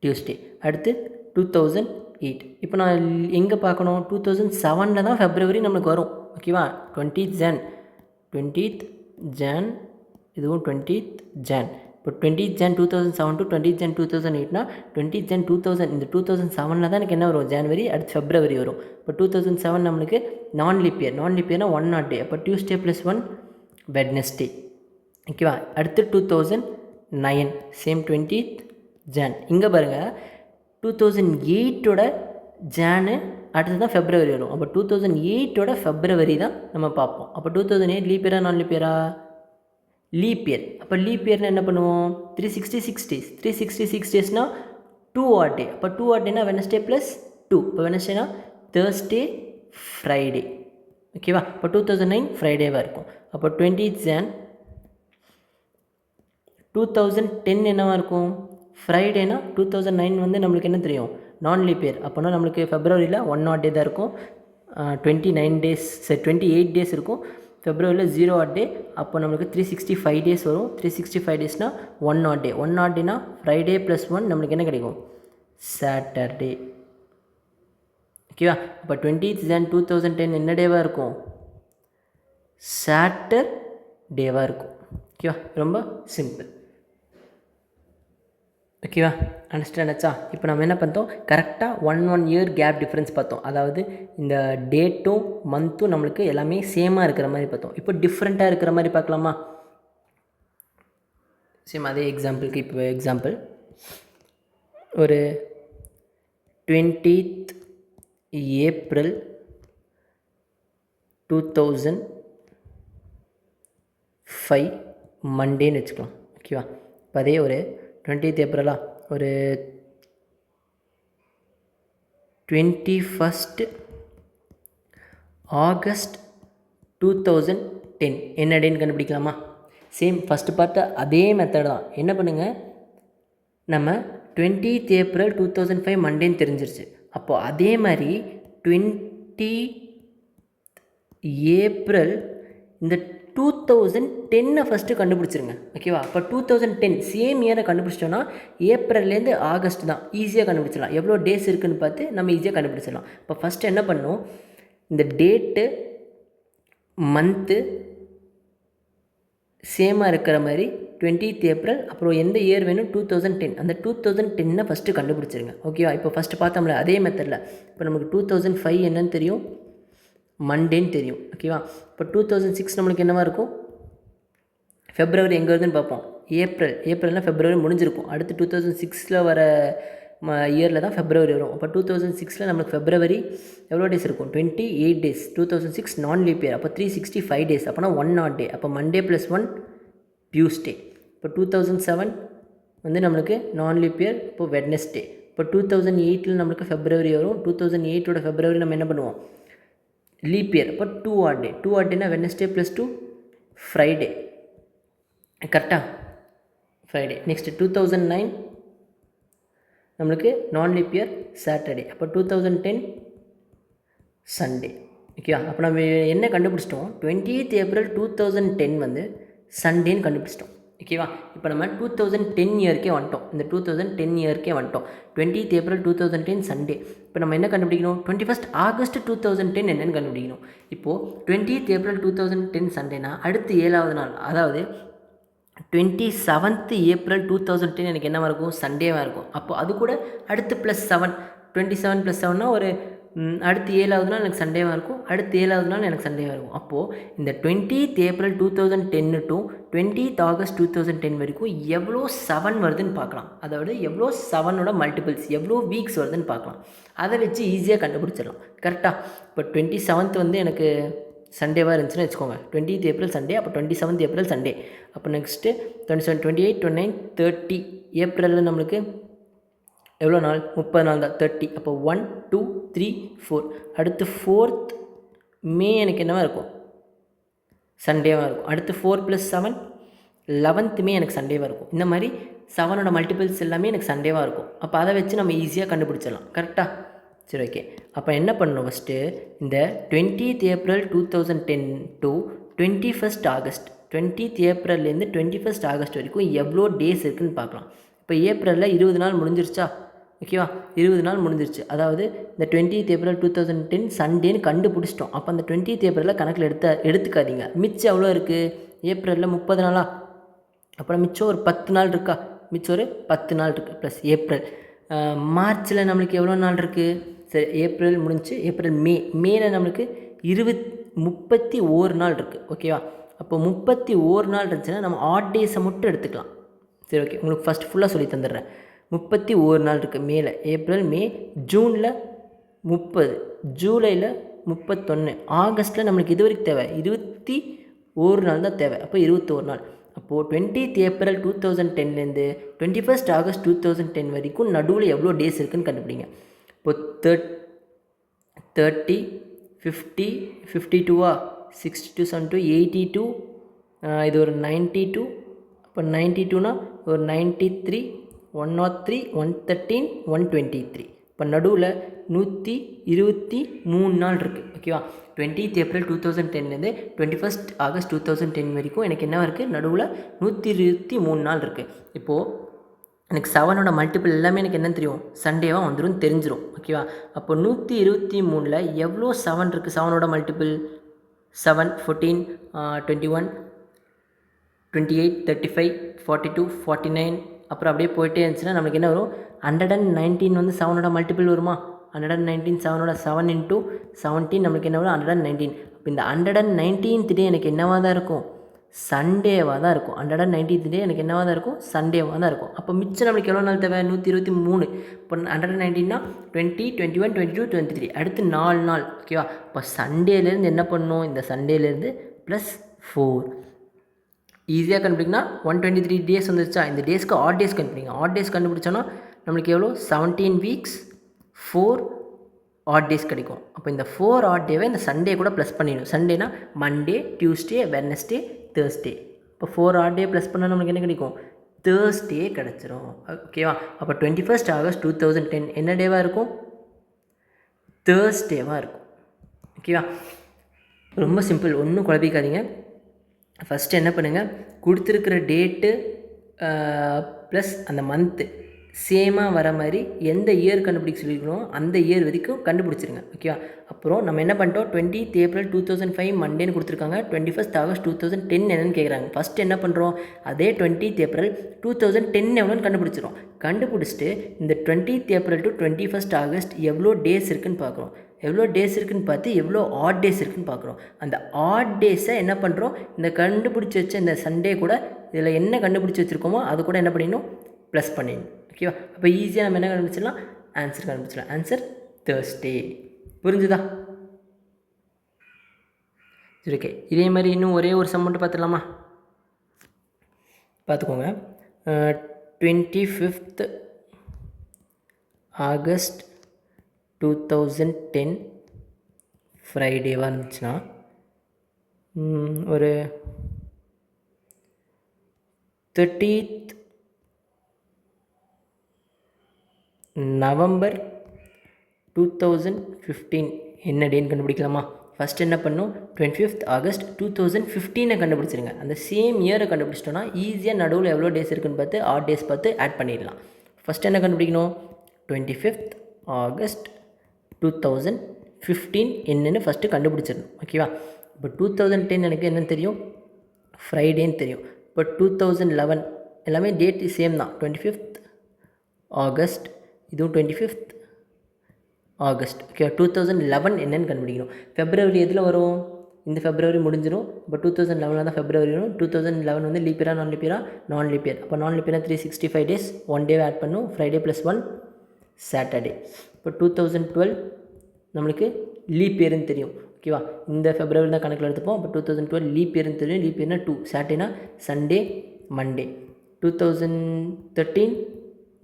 டியூஸ்டே. அடுத்து 2008. இப்போ நான் எங்கே பார்க்கணும்? 2007 தான் ஃபெப்ரவரி நம்மளுக்கு வரும். ஓகேவா? 20th Jan இதுவும் 20th Jan. இப்போ 20th Jan 2007 to 20th Jan 2008னா 20th Jan 2000 இந்த 2007 தான் எனக்கு என்ன வரும்? ஜான்வரி. அடுத்து ஃபெப்ரவரி வரும். இப்போ 2007 நம்மளுக்கு நான் லீப் இயர். நான் லீப் இயர்னா 1 டே. அப்போ டியூஸ்டே +1 வெட்னஸ்டே. ஓகேவா? அடுத்து 2009 சேம் 20th Jan. இங்கே பாருங்கள், 2008ஓட ஜானு அடுத்து தான் ஃபெப்ரவரி வரும். அப்போ 2008ஓட ஃபெப்ரவரி தான் நம்ம பார்ப்போம். அப்போ 2008 லீப் இயரா நான் லீப் இயரா? Leap year. அப்போ லீப் இயர்னு என்ன பண்ணுவோம்? 366 டேஸ். 366 டேஸ்னால் 2 odd டே. அப்போ 2 odd டேனா வெனஸ்டே ப்ளஸ் 2. இப்போ வெனஸ்டேனா தேர்ஸ்டே, ஃப்ரைடே. ஓகேவா? இப்போ 2009 ஃப்ரைடேவாக இருக்கும். அப்போ 20th Jan 2010 என்னவாக இருக்கும்? ஃப்ரைடேனா 2009 வந்து நம்மளுக்கு என்ன தெரியும்? நான் லீப் இயர். அப்போனா நம்மளுக்கு ஃபெப்ரவரியில் 1 odd டே தான் இருக்கும். 29 டேஸ் 28 டேஸ் இருக்கும். ஃபெப்ரவரியில் 0 odd டே. அப்போ நம்மளுக்கு 365 டேஸ் வரும். 365 டேஸ்னால் 1 odd டே. 1 odd டேனா ஃப்ரைடே ப்ளஸ் 1 நம்மளுக்கு என்ன கிடைக்கும்? சாட்டர்டே. ஓகேவா? இப்போ 20th Jan 2010 என்ன டேவாக இருக்கும்? சாட்டர்டேவாக இருக்கும். ஓகேவா? ரொம்ப சிம்பிள். ஓகேவா? அண்டர்ஸ்டாண்ட் ஆச்சா? இப்போ நம்ம என்ன பார்த்தோம்? கரெக்டாக 1 இயர் கேப் டிஃப்ரென்ஸ் பார்த்தோம். அதாவது இந்த டேட்டும் மந்த்தும் நம்மளுக்கு எல்லாமே சேமாக இருக்கிற மாதிரி பார்த்தோம். இப்போ டிஃப்ரெண்ட்டாக இருக்கிற மாதிரி பார்க்கலாமா? சேம் அதே எக்ஸாம்பிளுக்கு இப்போ எக்ஸாம்பிள் ஒரு 20th April 2005 மண்டேன்னு வச்சுக்கலாம். ஓகேவா? இப்போ அதே ஒரு 20th April ஒரு 21st August 2010 என்ன டேன்னு கண்டுபிடிக்கலாமா? சேம் ஃபஸ்ட்டு பார்த்த அதே மெத்தட் தான். என்ன பண்ணுங்கள், நம்ம 20th April 2005 மண்டேன்னு தெரிஞ்சிருச்சு. அப்போது அதே மாதிரி 20 April இந்த 2010 ஃபஸ்ட்டு கண்டுபிடிச்சிருங்க. ஓகேவா? அப்போ 2010 சேம் இயரை கண்டுபிடிச்சிட்டோன்னா ஏப்ரல்லேருந்து ஆகஸ்ட் தான் ஈஸியாக கண்டுபிடிச்சிடலாம். எவ்வளோ டேஸ் இருக்குதுன்னு பார்த்து நம்ம ஈஸியாக கண்டுபிடிச்சிடலாம். இப்போ ஃபஸ்ட்டு என்ன பண்ணணும், இந்த டேட்டு மந்த்து சேமாக இருக்கிற மாதிரி 20th April, அப்புறம் எந்த இயர் வேணும்? 2010. அந்த 2010 ஃபஸ்ட்டு கண்டுபிடிச்சிருங்க. ஓகேவா? இப்போ ஃபஸ்ட்டு பார்த்தோம்ல அதே மெத்தடில் இப்போ நமக்கு 2005 என்னன்னு தெரியும்? மண்டேன்னு தெரியும். ஓகேவா? இப்போ 2006 நம்மளுக்கு என்னவாக இருக்கும்? ஃபெப்ரவரி எங்கே வருதுன்னு பார்ப்போம். ஏப்ரல்னால் ஃபெப்ரவரி முடிஞ்சிருக்கும். அடுத்து 2006 வர இயரில் தான் ஃபெப்ரவரி வரும். அப்போ 2006 நம்மளுக்கு ஃபெப்ரவரி எவ்வளோ டேஸ் இருக்கும்? 28 டேஸ். 2006 நான் லீப் இயர். அப்போ 365 டேஸ். அப்போனா 1 நாட் டே. அப்போ மண்டே +1 டியூஸ்டே. இப்போ 2007 வந்து நம்மளுக்கு நான் லீப் இயர். இப்போ வெட்னஸ்டே. இப்போ 2008 நம்மளுக்கு ஃபெப்ரவரி வரும். 2008 ஃபெப்ரவரி நம்ம என்ன பண்ணுவோம்? Leap year. அப்போ 2 ஆட் டே. 2 ஆட் டேனா வெட்னஸ்டே +2 ஃப்ரைடே. கரெக்டாக? ஃப்ரைடே. நெக்ஸ்ட்டு 2009 நம்மளுக்கு நான் லீப் இயர் சாட்டர்டே. அப்போ 2010 சண்டே. ஓகேவா? அப்போ நம்ம என்ன கண்டுபிடிச்சிட்டோம்? 28 ஏப்ரல் 2010 வந்து சண்டேன்னு கண்டுபிடிச்சிட்டோம். ஓகேவா? இப்போ நம்ம 2010 இயர்க்கே வந்துட்டோம். இந்த 2010 இயர்க்கே வந்துட்டோம். 28 ஏப்ரல் 2010 சண்டே. இப்போ நம்ம என்ன கண்டுபிடிக்கணும்? 21 ஆகஸ்ட் 2010 என்னென்னு கண்டுபிடிக்கணும். இப்போது 28 ஏப்ரல் 2010 சண்டேனா அடுத்து 7வது நாள், அதாவது 27 ஏப்ரல் 2010 எனக்கு என்னவாக இருக்கும்? சண்டேவாக இருக்கும். அப்போது அது கூட அடுத்து +7, 27 + 7னா ஒரு அடுத்து 7வது நாள் எனக்கு சண்டேவாக இருக்கும். அடுத்து 7வது நாள் எனக்கு சண்டேவாக இருக்கும். அப்போது இந்த 20th April 2010 to 20th August 2010 வரைக்கும் எவ்வளோ 7 வருதுன்னு பார்க்கலாம். அதாவது எவ்வளோ 7ஓட மல்டிபிள்ஸ், எவ்வளோ வீக்ஸ் வருதுன்னு பார்க்கலாம். அதை வச்சு ஈஸியாக கண்டுபிடிச்சிடலாம். கரெக்டாக? இப்போ 27th வந்து எனக்கு சண்டேவாக இருந்துச்சுன்னு வச்சுக்கோங்க. 20th April Sunday. அப்போ 27th ஏப்ரல் சண்டே. அப்போ நெக்ஸ்ட்டு 27, 28, 29, 30 ஏப்ரலில் நம்மளுக்கு எவ்வளோ நாள்? 30 நாள் தான். 30. அப்போ 1, 2, 3, 4. அடுத்து 4th மே எனக்கு என்னவாக இருக்கும்? சண்டேவாக இருக்கும். அடுத்து 4 + 7 11th மே எனக்கு சண்டேவாக இருக்கும். இந்த மாதிரி 7ஓட மல்டிபிள்ஸ் எல்லாமே எனக்கு சண்டேவாக இருக்கும். அப்போ அதை வச்சு நம்ம ஈஸியாக கண்டுபிடிச்சிடலாம். கரெக்டாக? சரி, ஓகே. அப்போ என்ன பண்ணணும்? ஃபஸ்ட்டு இந்த 20th April 2010 to 21st August, 20th ஏப்ரல்லேருந்து 21st August வரைக்கும் எவ்வளோ டேஸ் இருக்குதுன்னு பார்க்கலாம். இப்போ ஏப்ரலில் 20 நாள் முடிஞ்சிருச்சா? ஓகேவா? 20 நாள் முடிஞ்சிருச்சு. அதாவது இந்த 20th ஏப்ரல் 2010 சண்டேன்னு கண்டுபிடிச்சிட்டோம். அப்போ அந்த 20th ஏப்ரலில் கணக்கில் எடுத்துக்காதீங்க. மிச்சம் எவ்வளோ இருக்குது? ஏப்ரலில் 30 நாளா? அப்புறம் மிச்சம் ஒரு 10 நாள் இருக்கா? மிச்சம் ஒரு 10 நாள் இருக்குது ப்ளஸ் ஏப்ரல். மார்ச்சில் நம்மளுக்கு எவ்வளோ நாள் இருக்குது? சரி, ஏப்ரல் முடிஞ்சு. ஏப்ரல் மேல நம்மளுக்கு 31 நாள் இருக்குது. ஓகேவா? அப்போ 31 நாள் இருந்துச்சுன்னா நம்ம ஆட் டேஸை மட்டும் எடுத்துக்கலாம். சரி, ஓகே. உங்களுக்கு ஃபஸ்ட் ஃபுல்லாக சொல்லி தந்துடுறேன். 31 நாள் இருக்குது மேலே. ஏப்ரல், மே, ஜூனில் 30, ஜூலையில் 31, ஆகஸ்ட்டில் நம்மளுக்கு இது வரைக்கும் தேவை 21 நாள் தான் தேவை. அப்போ 21 நாள். அப்போது 20th ஏப்ரல் 2010லேருந்து 21st ஆகஸ்ட் 2010 வரைக்கும் நடுவில் எவ்வளோ டேஸ் இருக்குதுன்னு கண்டுபிடிங்க. இப்போ 30, 50, 52, 62, 72, 82, இது ஒரு 92. இப்போ 92னா ஒரு 93, 103, 113, 123. இப்போ நடுவில் 123 நாள் இருக்குது. ஓகேவா? 20th ஏப்ரல் 2010லேருந்து 21st ஆகஸ்ட் 2010 வரைக்கும் எனக்கு என்ன இருக்குது? நடுவில் 123 நாள் இருக்குது. இப்போது எனக்கு 7ஓட மல்டிபிள் எல்லாமே எனக்கு என்ன தெரியும்? சண்டேவாக வந்துடும் தெரிஞ்சிடும். ஓகேவா? அப்போ 123ல் எவ்வளோ 7 இருக்குது? 7ஓட மல்டிபிள் 7, 14, 21, 28, 35, 42, 49. அப்புறம் அப்படியே போயிட்டே இருந்துச்சுன்னா நம்மளுக்கு என்ன வரும்? 119 வந்து 7ஓட மல்டிபிள் வருமா? 119 7ஓட 7 × 17 நம்மளுக்கு என்ன வரும்? 119. அப்போ இந்த 119th டே எனக்கு என்னவாக தான் இருக்கும்? சண்டேவாக தான் இருக்கும். 119th டே எனக்கு என்னவாக தான் இருக்கும்? சண்டேவாக தான் இருக்கும். அப்போ மிச்சம் நம்மளுக்கு எவ்வளோ நாள் தேவை? 123. இப்போ 119னா 20, 21, 22, 23. அடுத்து 4 நாள். ஓகேவா? இப்போ சண்டேலேருந்து என்ன பண்ணணும்? இந்த சண்டேலேருந்து +4. ஈஸியாக கண்டுபிடிக்கனா 123 டேஸ் வந்துருச்சா? இந்த டேஸ்க்கு ஆட் டேஸ் கண்டுபிடிங்க. ஆட் டேஸ் கண்டுபிடிச்சோன்னா நம்மளுக்கு எவ்வளோ? 17 வீக்ஸ் 4 ஆட் டேஸ் கிடைக்கும். அப்போ இந்த 4 ஆட் டேவை இந்த சண்டே கூட ப்ளஸ் பண்ணிடணும். சண்டேனா மண்டே, டியூஸ்டே, வெட்னஸ்டே, தேர்ஸ்டே. இப்போ 4 ஆட் டே ப்ளஸ் பண்ணால் நம்மளுக்கு என்ன கிடைக்கும்? தேர்ஸ்டே கிடச்சிரும். ஓகேவா? அப்போ 21st ஆகஸ்ட் 2010 என்ன டேவாக இருக்கும்? தேர்ஸ்டேவாக இருக்கும். ஓகேவா? ரொம்ப சிம்பிள், ஒன்றும் குழப்பிக்காதீங்க. ஃபஸ்ட்டு என்ன பண்ணுங்கள்? கொடுத்துருக்கிற டேட்டு ப்ளஸ் அந்த மந்த்து சேமாக வர மாதிரி எந்த இயர் கண்டுபிடிக்க சொல்லியிருக்கணும் அந்த இயர் வரைக்கும் கண்டுபிடிச்சிருங்க. ஓகேவா? அப்புறம் நம்ம என்ன பண்ணிட்டோம்? 20th ஏப்ரல் 2005 மண்டேன்னு கொடுத்துருக்காங்க. 21st ஆகஸ்ட் 2010 என்னென்னு கேட்குறாங்க. ஃபஸ்ட்டு என்ன பண்ணுறோம்? அதே 20th ஏப்ரல் 2010 எவ்வளோன்னு கண்டுபிடிச்சிரும். கண்டுபிடிச்சிட்டு இந்த 20th April to 21st August எவ்வளோ டேஸ் இருக்குதுன்னு பார்க்குறோம். எவ்வளோ டேஸ் இருக்குதுன்னு பார்த்து எவ்வளோ ஆட் டேஸ் இருக்குதுன்னு பார்க்குறோம். அந்த ஆட் டேஸை என்ன பண்ணுறோம், இந்த கண்டுபிடிச்சி வச்ச இந்த சண்டே கூட இதில் என்ன கண்டுபிடிச்சி வச்சுருக்கோமோ அது கூட என்ன பண்ணிடணும், ப்ளஸ் பண்ணிடணும். ஓகேவா? அப்போ ஈஸியாக நம்ம என்ன கண்டுபிடிச்சிடலாம், ஆன்சர் கண்டுபிடிச்சிடலாம். Answer Thursday. புரிஞ்சுதா? சரி, ஓகே. இதே மாதிரி இன்னும் ஒரே ஒரு சம் மட்டும் பார்த்துடலாமா? பார்த்துக்கோங்க. 25th August 2010 ஃப்ரைடேவாக இருந்துச்சுன்னா ஒரு 30th November 2015 என்ன டேன்னு கண்டுபிடிக்கலாமா? ஃபஸ்ட் என்ன பண்ணும், 25th August 2015 கண்டுபிடிச்சிருங்க. அந்த சேம் இயரை கண்டுபிடிச்சிட்டோன்னா ஈஸியாக நடுவில் எவ்வளோ டேஸ் இருக்குன்னு பார்த்து ஆட் டேஸ் பார்த்து ஆட் பண்ணிடலாம். ஃபஸ்ட் என்ன கண்டுபிடிக்கணும், 25th August 2015 என்னென்னு ஃபஸ்ட்டு கண்டுபிடிச்சிடணும். ஓகேவா? இப்போ 2010 எனக்கு என்னென்னு தெரியும், ஃப்ரைடேன்னு தெரியும். இப்போ 2011 எல்லாமே டேட் சேம் தான். 25th August, இதுவும் 25th August. ஓகே, 2011 என்னென்னு கண்டுபிடிக்கணும். ஃபெப்ரவரி எதில் வரும், இந்த ஃபெப்ரவரி முடிஞ்சிடும். இப்போ 2011 தான் ஃபெப்ரவரி வரும். 2011 வந்து லீப் இயரா நான் லீப் இயரா, நான் லீப் இயர். அப்போ நான் லீப் இயரா 365 டேஸ், 1 டே ஆட் பண்ணும், ஃப்ரைடே +1 சாட்டர்டே. இப்போ 2012 நம்மளுக்கு லீப் இயர்னு தெரியும். ஓகேவா? இந்த ஃபெப்ரவரி தான் கணக்கில் எடுத்துப்போம். அப்போ 2012 லீப் இயர்னு தெரியும். லீப் இயர்னா 2, சாட்டர்டேனா சண்டே, மண்டே. 2013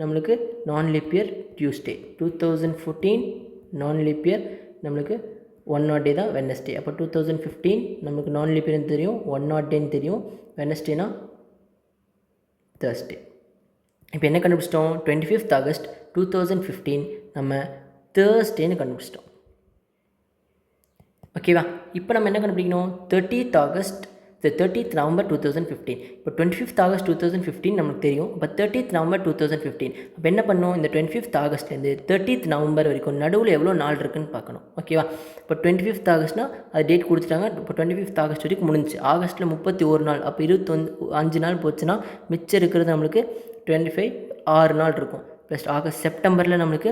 நம்மளுக்கு நான் லீப் இயர் டியூஸ்டே. 2014 நான் லீப் இயர் நம்மளுக்கு 1 odd day தான் வெட்னஸ்டே. அப்போ 2015 நம்மளுக்கு நான் லீப் இயர்னு தெரியும், 1 odd dayன்னு தெரியும், வெட்னஸ்டேனா தேர்ஸ்டே. இப்போ என்ன கண்டுபிடிச்சிட்டோம், 25th August 2015 நம்ம தேர்ஸ்டேன்னு கண்டுபிடிச்சிட்டோம். ஓகேவா? இப்போ நம்ம என்ன கண்டுபிடிக்கணும், 30th November 2015. இப்போ 25th August 2015 நமக்கு தெரியும். இப்போ 30th November 2015. அப்போ என்ன பண்ணணும், இந்த 25th Augustலேருந்து 30th November வரைக்கும் நடுவில் எவ்வளோ நாள் இருக்குதுன்னு பார்க்கணும். ஓகேவா? இப்போ 25th Augustனா அது டேட் கொடுத்துட்டாங்க. இப்போ 25th August வரைக்கும் முடிஞ்சு. ஆகஸ்ட்டில் 31 நாள். அப்போ 25 நாள் போச்சுன்னா மிச்சம் இருக்கிறது நம்மளுக்கு 6 நாள் இருக்கும். ப்ளஸ் செப்டம்பரில் நம்மளுக்கு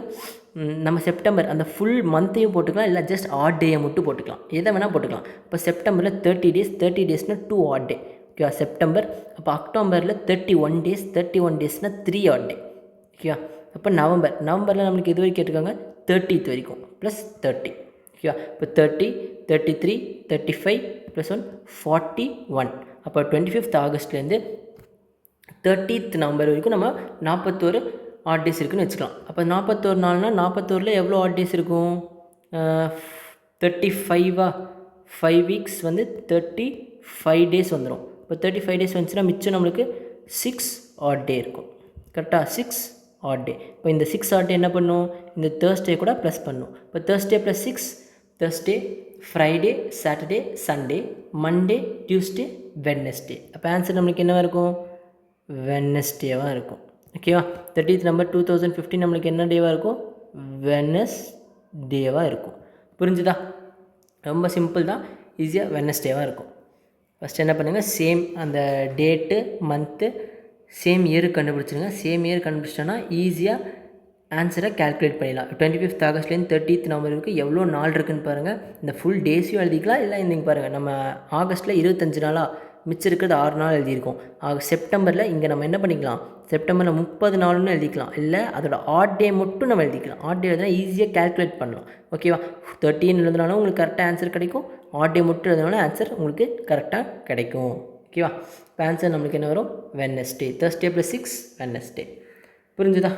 நம்ம செப்டம்பர் அந்த ஃபுல் மந்த்தையும் போட்டுக்கலாம், இல்லை ஜஸ்ட் ஆட் டேயை மட்டும் போட்டுக்கலாம், எதை வேணால் போட்டுக்கலாம். இப்போ செப்டம்பரில் 30 டேஸ், 30 டேஸ்னால் 2 odd day. ஓகேவா? செப்டம்பர். அப்போ அக்டோபரில் 31 டேஸ், 31 டேஸ்னால் 3 odd day. ஓகேவா? அப்போ நவம்பரில் நம்மளுக்கு எது வரைக்கும் கேட்டிருக்காங்க, 30th வரைக்கும் ப்ளஸ் 30. ஓகேவா? இப்போ 30, 33, 35 +1 41. அப்போ 25th Augustலேருந்து 30th November வரைக்கும் நம்ம 41 ஆட் டேஸ் இருக்குதுன்னு வச்சுக்கலாம். அப்போ 41 நாள்னால் 41ல் எவ்வளோ ஆட் டேஸ் இருக்கும், 35 5 வீக்ஸ் வந்து 35 டேஸ் வந்துடும். இப்போ 35 டேஸ் வந்துச்சுன்னா மிச்சம் நம்மளுக்கு 6 odd day இருக்கும். கரெக்டாக? 6 odd day. இப்போ இந்த 6 odd day என்ன பண்ணும், இந்த தேர்ஸ்டே கூட ப்ளஸ் பண்ணும். இப்போ Thursday +6, Thursday, Friday, Saturday, Sunday, Monday, Tuesday, Wednesday. அப்போ ஆன்சர் நம்மளுக்கு என்னவாக இருக்கும், வெட்னஸ்டேவாக இருக்கும். ஓகேவா? 30th November 2015 நம்மளுக்கு என்ன டேவாக இருக்கும், வெட்னஸ்டேவாக இருக்கும். புரிஞ்சுதா? ரொம்ப சிம்பிள் தான், ஈஸியாக வெட்னஸ்டேவாக இருக்கும். ஃபஸ்ட் என்ன பண்ணுங்கள், சேம் அந்த டேட்டு மந்த்து சேம் இயர் கண்டுபிடிச்சிருங்க. சேம் இயர் கண்டுபிடிச்சிட்டோன்னா ஈஸியாக ஆன்சரை கேல்குலேட் பண்ணிடலாம். 25th Augustலேருந்து 30th November வரைக்கும் எவ்வளோ நாள் இருக்குதுன்னு பாருங்கள். இந்த ஃபுல் டேஸையும் எழுதிக்கலாம், இல்லை இன்றைக்கி பாருங்கள் நம்ம ஆகஸ்ட்டில் 25 நாளாக மிச்சம் இருக்கிறது 6 நாள் எழுதியிருக்கோம். செப்டம்பரில் இங்கே நம்ம என்ன பண்ணிக்கலாம், செப்டம்பரில் 30 நாள்னு எழுதிக்கலாம், இல்லை அதோட ஆட் டே மட்டும் நம்ம எழுதிக்கலாம். ஆட் டே எழுதினா ஈஸியாக கேல்குலேட் பண்ணலாம். ஓகேவா? 13 எழுதினாலும் உங்களுக்கு கரெக்டாக ஆன்சர் கிடைக்கும், ஆட் டே மட்டும் எழுதினாலும் ஆன்சர் உங்களுக்கு கரெக்டாக கிடைக்கும். ஓகேவா? இப்போ ஆன்சர் நம்மளுக்கு என்ன வரும், வெட்னஸ்டே. Thursday +6 Wednesday. புரிஞ்சுதா?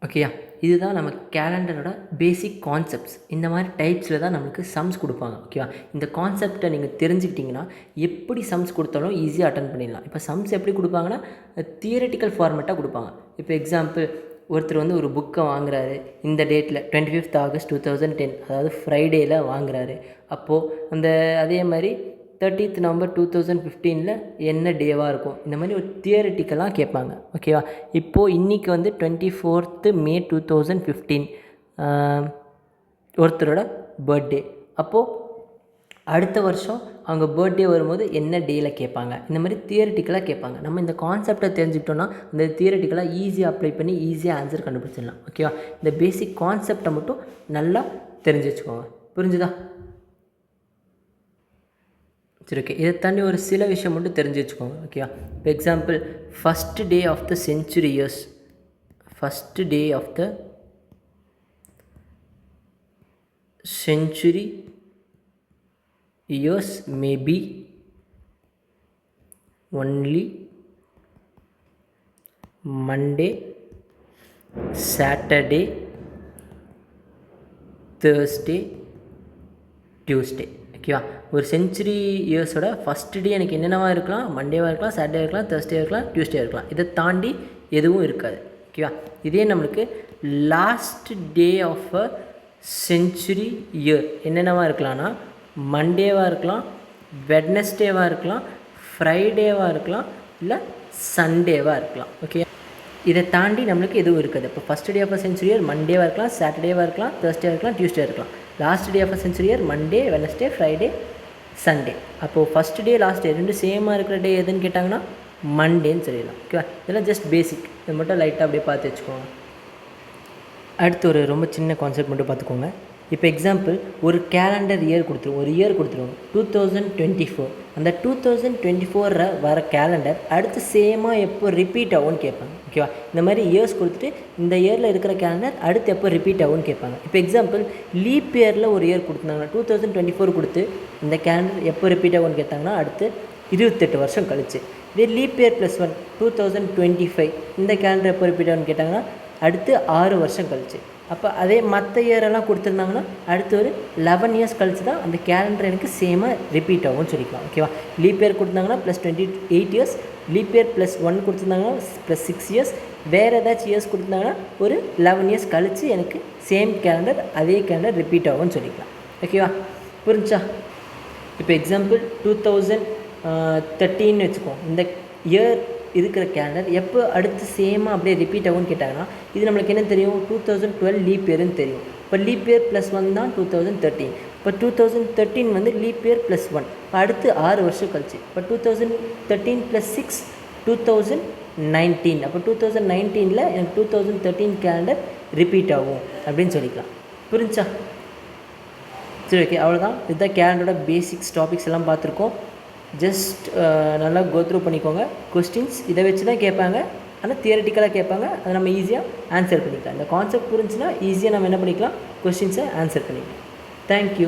ஓகேயா? இதுதான் நம்ம கேலண்டரோட பேசிக் கான்செப்ட்ஸ். இந்த மாதிரி டைப்ஸில் தான் நம்மளுக்கு சம்ஸ் கொடுப்பாங்க. ஓகேவா? இந்த கான்செப்டை நீங்கள் தெரிஞ்சுக்கிட்டிங்கன்னா எப்படி சம்ஸ் கொடுத்தாலும் ஈஸியாக அட்டன் பண்ணிடலாம். இப்போ சம்ஸ் எப்படி கொடுப்பாங்கன்னா தியரட்டிக்கல் ஃபார்மேட்டாக கொடுப்பாங்க. இப்போ எக்ஸாம்பிள், ஒருத்தர் வந்து ஒரு புக்கை வாங்குறாரு, இந்த டேட்டில் 25th August 2010, அதாவது ஃப்ரைடேயில் வாங்குறாரு. அப்போது அதே மாதிரி 30th November 2015 என்ன டேவாக இருக்கும், இந்த மாதிரி ஒரு தியரிட்டிக்கலாக கேட்பாங்க. ஓகேவா? இப்போது இன்றைக்கி வந்து 24th May 2015 ஒருத்தரோட பர்த்டே. அப்போது அடுத்த வருஷம் அவங்க பர்த்டே வரும்போது என்ன டேயில் கேட்பாங்க. இந்த மாதிரி தியரிட்டிக்கலாக கேட்பாங்க. நம்ம இந்த கான்செப்டை தெரிஞ்சுக்கிட்டோன்னா இந்த தியரிட்டிக்கலாக ஈஸியாக அப்ளை பண்ணி ஈஸியாக ஆன்சர் கண்டுபிடிச்சிடலாம். ஓகேவா? இந்த பேசிக் கான்செப்டை மட்டும் நல்லா தெரிஞ்சு வச்சுக்கோங்க. புரிஞ்சுதா? சரி, ஓகே. இதை தாண்டி ஒரு சில விஷயம் மட்டும் தெரிஞ்சு வச்சுக்கோங்க. ஓகேவா? இப்போ example, first day of the century years, first day of the century years may be only Monday, Saturday, Thursday, Tuesday. ஓகேவா? ஒரு சென்ச்சுரி இயர்ஸோட ஃபஸ்ட் டே எனக்கு என்னென்னவா இருக்கலாம்? மண்டேவாக இருக்கலாம், சாட்டர்டே இருக்கலாம், தேர்ஸ்டே இருக்கலாம், டியூஸ்டே இருக்கலாம். இதை தாண்டி எதுவும் இருக்காது. ஓகேவா? இதே நம்மளுக்கு last day of a century year என்னென்னவா இருக்கலாம்னா மண்டேவாக இருக்கலாம், வெட்னஸ்டேவாக இருக்கலாம், ஃப்ரைடேவாக இருக்கலாம், இல்லை சண்டேவாக இருக்கலாம். ஓகே, இதை தாண்டி நம்மளுக்கு எதுவும் இருக்காது. இப்போ first day of a century year மண்டேவாக இருக்கலாம், சாட்டர்டேவாக இருக்கலாம், தேர்ஸ்டேவாக இருக்கலாம், டியூஸ்டே இருக்கலாம். Last day of a century year Monday, Wednesday, Friday, Sunday. அப்போது ஃபஸ்ட் டே லாஸ்ட் டே ரெண்டு சேமாக இருக்கிற டே எதுன்னு கேட்டாங்கன்னா மண்டேன்னு சொல்லிடலாம். ஓகேவா? இதெல்லாம் ஜஸ்ட் பேசிக். இதை மட்டும் லைட்டாக அப்படியே பார்த்து வச்சுக்கோங்க. அடுத்து ஒரு ரொம்ப சின்ன கான்செப்ட் மட்டும் பார்த்துக்கோங்க. இப்போ எக்ஸாம்பிள், ஒரு கேலண்டர் இயர் கொடுத்துருவோம், ஒரு இயர் கொடுத்துருவோம் 2024. அந்த 2024 வர கேலண்டர் அடுத்து சேமாக எப்போ ரிப்பீட் ஆகும்னு கேட்பாங்க. ஓகேவா? இந்த மாதிரி இயர்ஸ் கொடுத்துட்டு இந்த இயரில் இருக்கிற கேலண்டர் அடுத்து எப்போ ரிப்பீட் ஆகும்னு கேட்பாங்க. இப்போ எக்ஸாம்பிள், லீப் இயரில் ஒரு இயர் கொடுத்துருந்தாங்கன்னா 2024 கொடுத்து இந்த கேலண்டர் எப்போ ரிப்பீட் ஆகும்னு கேட்டாங்கன்னா அடுத்து 28 வருஷம் கழிச்சு. இதே லீப் இயர் +1 2025 இந்த கேலண்டர் எப்போ ரிப்பீட் ஆகும்னு கேட்டாங்கன்னா அடுத்து 6 வருஷம் கழிச்சு. அப்போ அதே மற்ற இயரெல்லாம் கொடுத்துருந்தாங்கன்னா அடுத்து ஒரு 11 இயர்ஸ் கழிச்சு தான் அந்த கேலண்டர் எனக்கு சேமாக ரிப்பீட் ஆகும்னு சொல்லிக்கலாம். ஓகேவா? லீப் இயர் கொடுத்தாங்கன்னா +28 இயர்ஸ், லீப் இயர் +1 கொடுத்துருந்தாங்கன்னா +6 இயர்ஸ், வேறு ஏதாச்சும் இயர்ஸ் கொடுத்துருந்தாங்கன்னா ஒரு 11 இயர்ஸ் கழித்து எனக்கு சேம் கேலண்டர் அதே கேலண்டர் ரிப்பீட் ஆகும்னு சொல்லிக்கலாம். ஓகேவா? புரிஞ்சா? இப்போ எக்ஸாம்பிள் 2013 வச்சுக்கோம். இந்த இயர் இருக்கிற கேலண்டர் எப்போ அடுத்து சேமாக அப்படியே ரிப்பீட் ஆகும்னு கேட்டாங்கன்னா இது நம்மளுக்கு என்ன தெரியும்? 2012 லீப் இயர்னு தெரியும். இப்போ லீப் இயர் +1 தான் 2013. இப்போ 2013 வந்து லீப் இயர் +1. இப்போ அடுத்து 6 வருஷம் கழிச்சு. இப்போ 2013 + 6 2019. அப்போ 2019 எனக்கு 2013 கேலண்டர் ரிப்பீட் ஆகும் அப்படின்னு சொல்லிக்கலாம். புரிஞ்சா? சரி, ஓகே. அவ்வளோதான். இதுதான் கேலண்டரோட பேசிக்ஸ் டாபிக்ஸ் எல்லாம் பார்த்துருக்கோம். ஜஸ்ட் நல்லா கோத்ரூ பண்ணிக்கோங்க. கொஸ்டின்ஸ் இதை வச்சு தான் கேட்பாங்க, ஆனால் தியரட்டிக்கலாக கேட்பாங்க. அதை நம்ம ஈஸியாக ஆன்சர் பண்ணிக்கலாம். இந்த கான்செப்ட் புரிஞ்சுன்னா ஈஸியாக நம்ம என்ன பண்ணிக்கலாம்? கொஸ்டின்ஸை ஆன்சர் பண்ணிக்கலாம். தேங்க்யூ.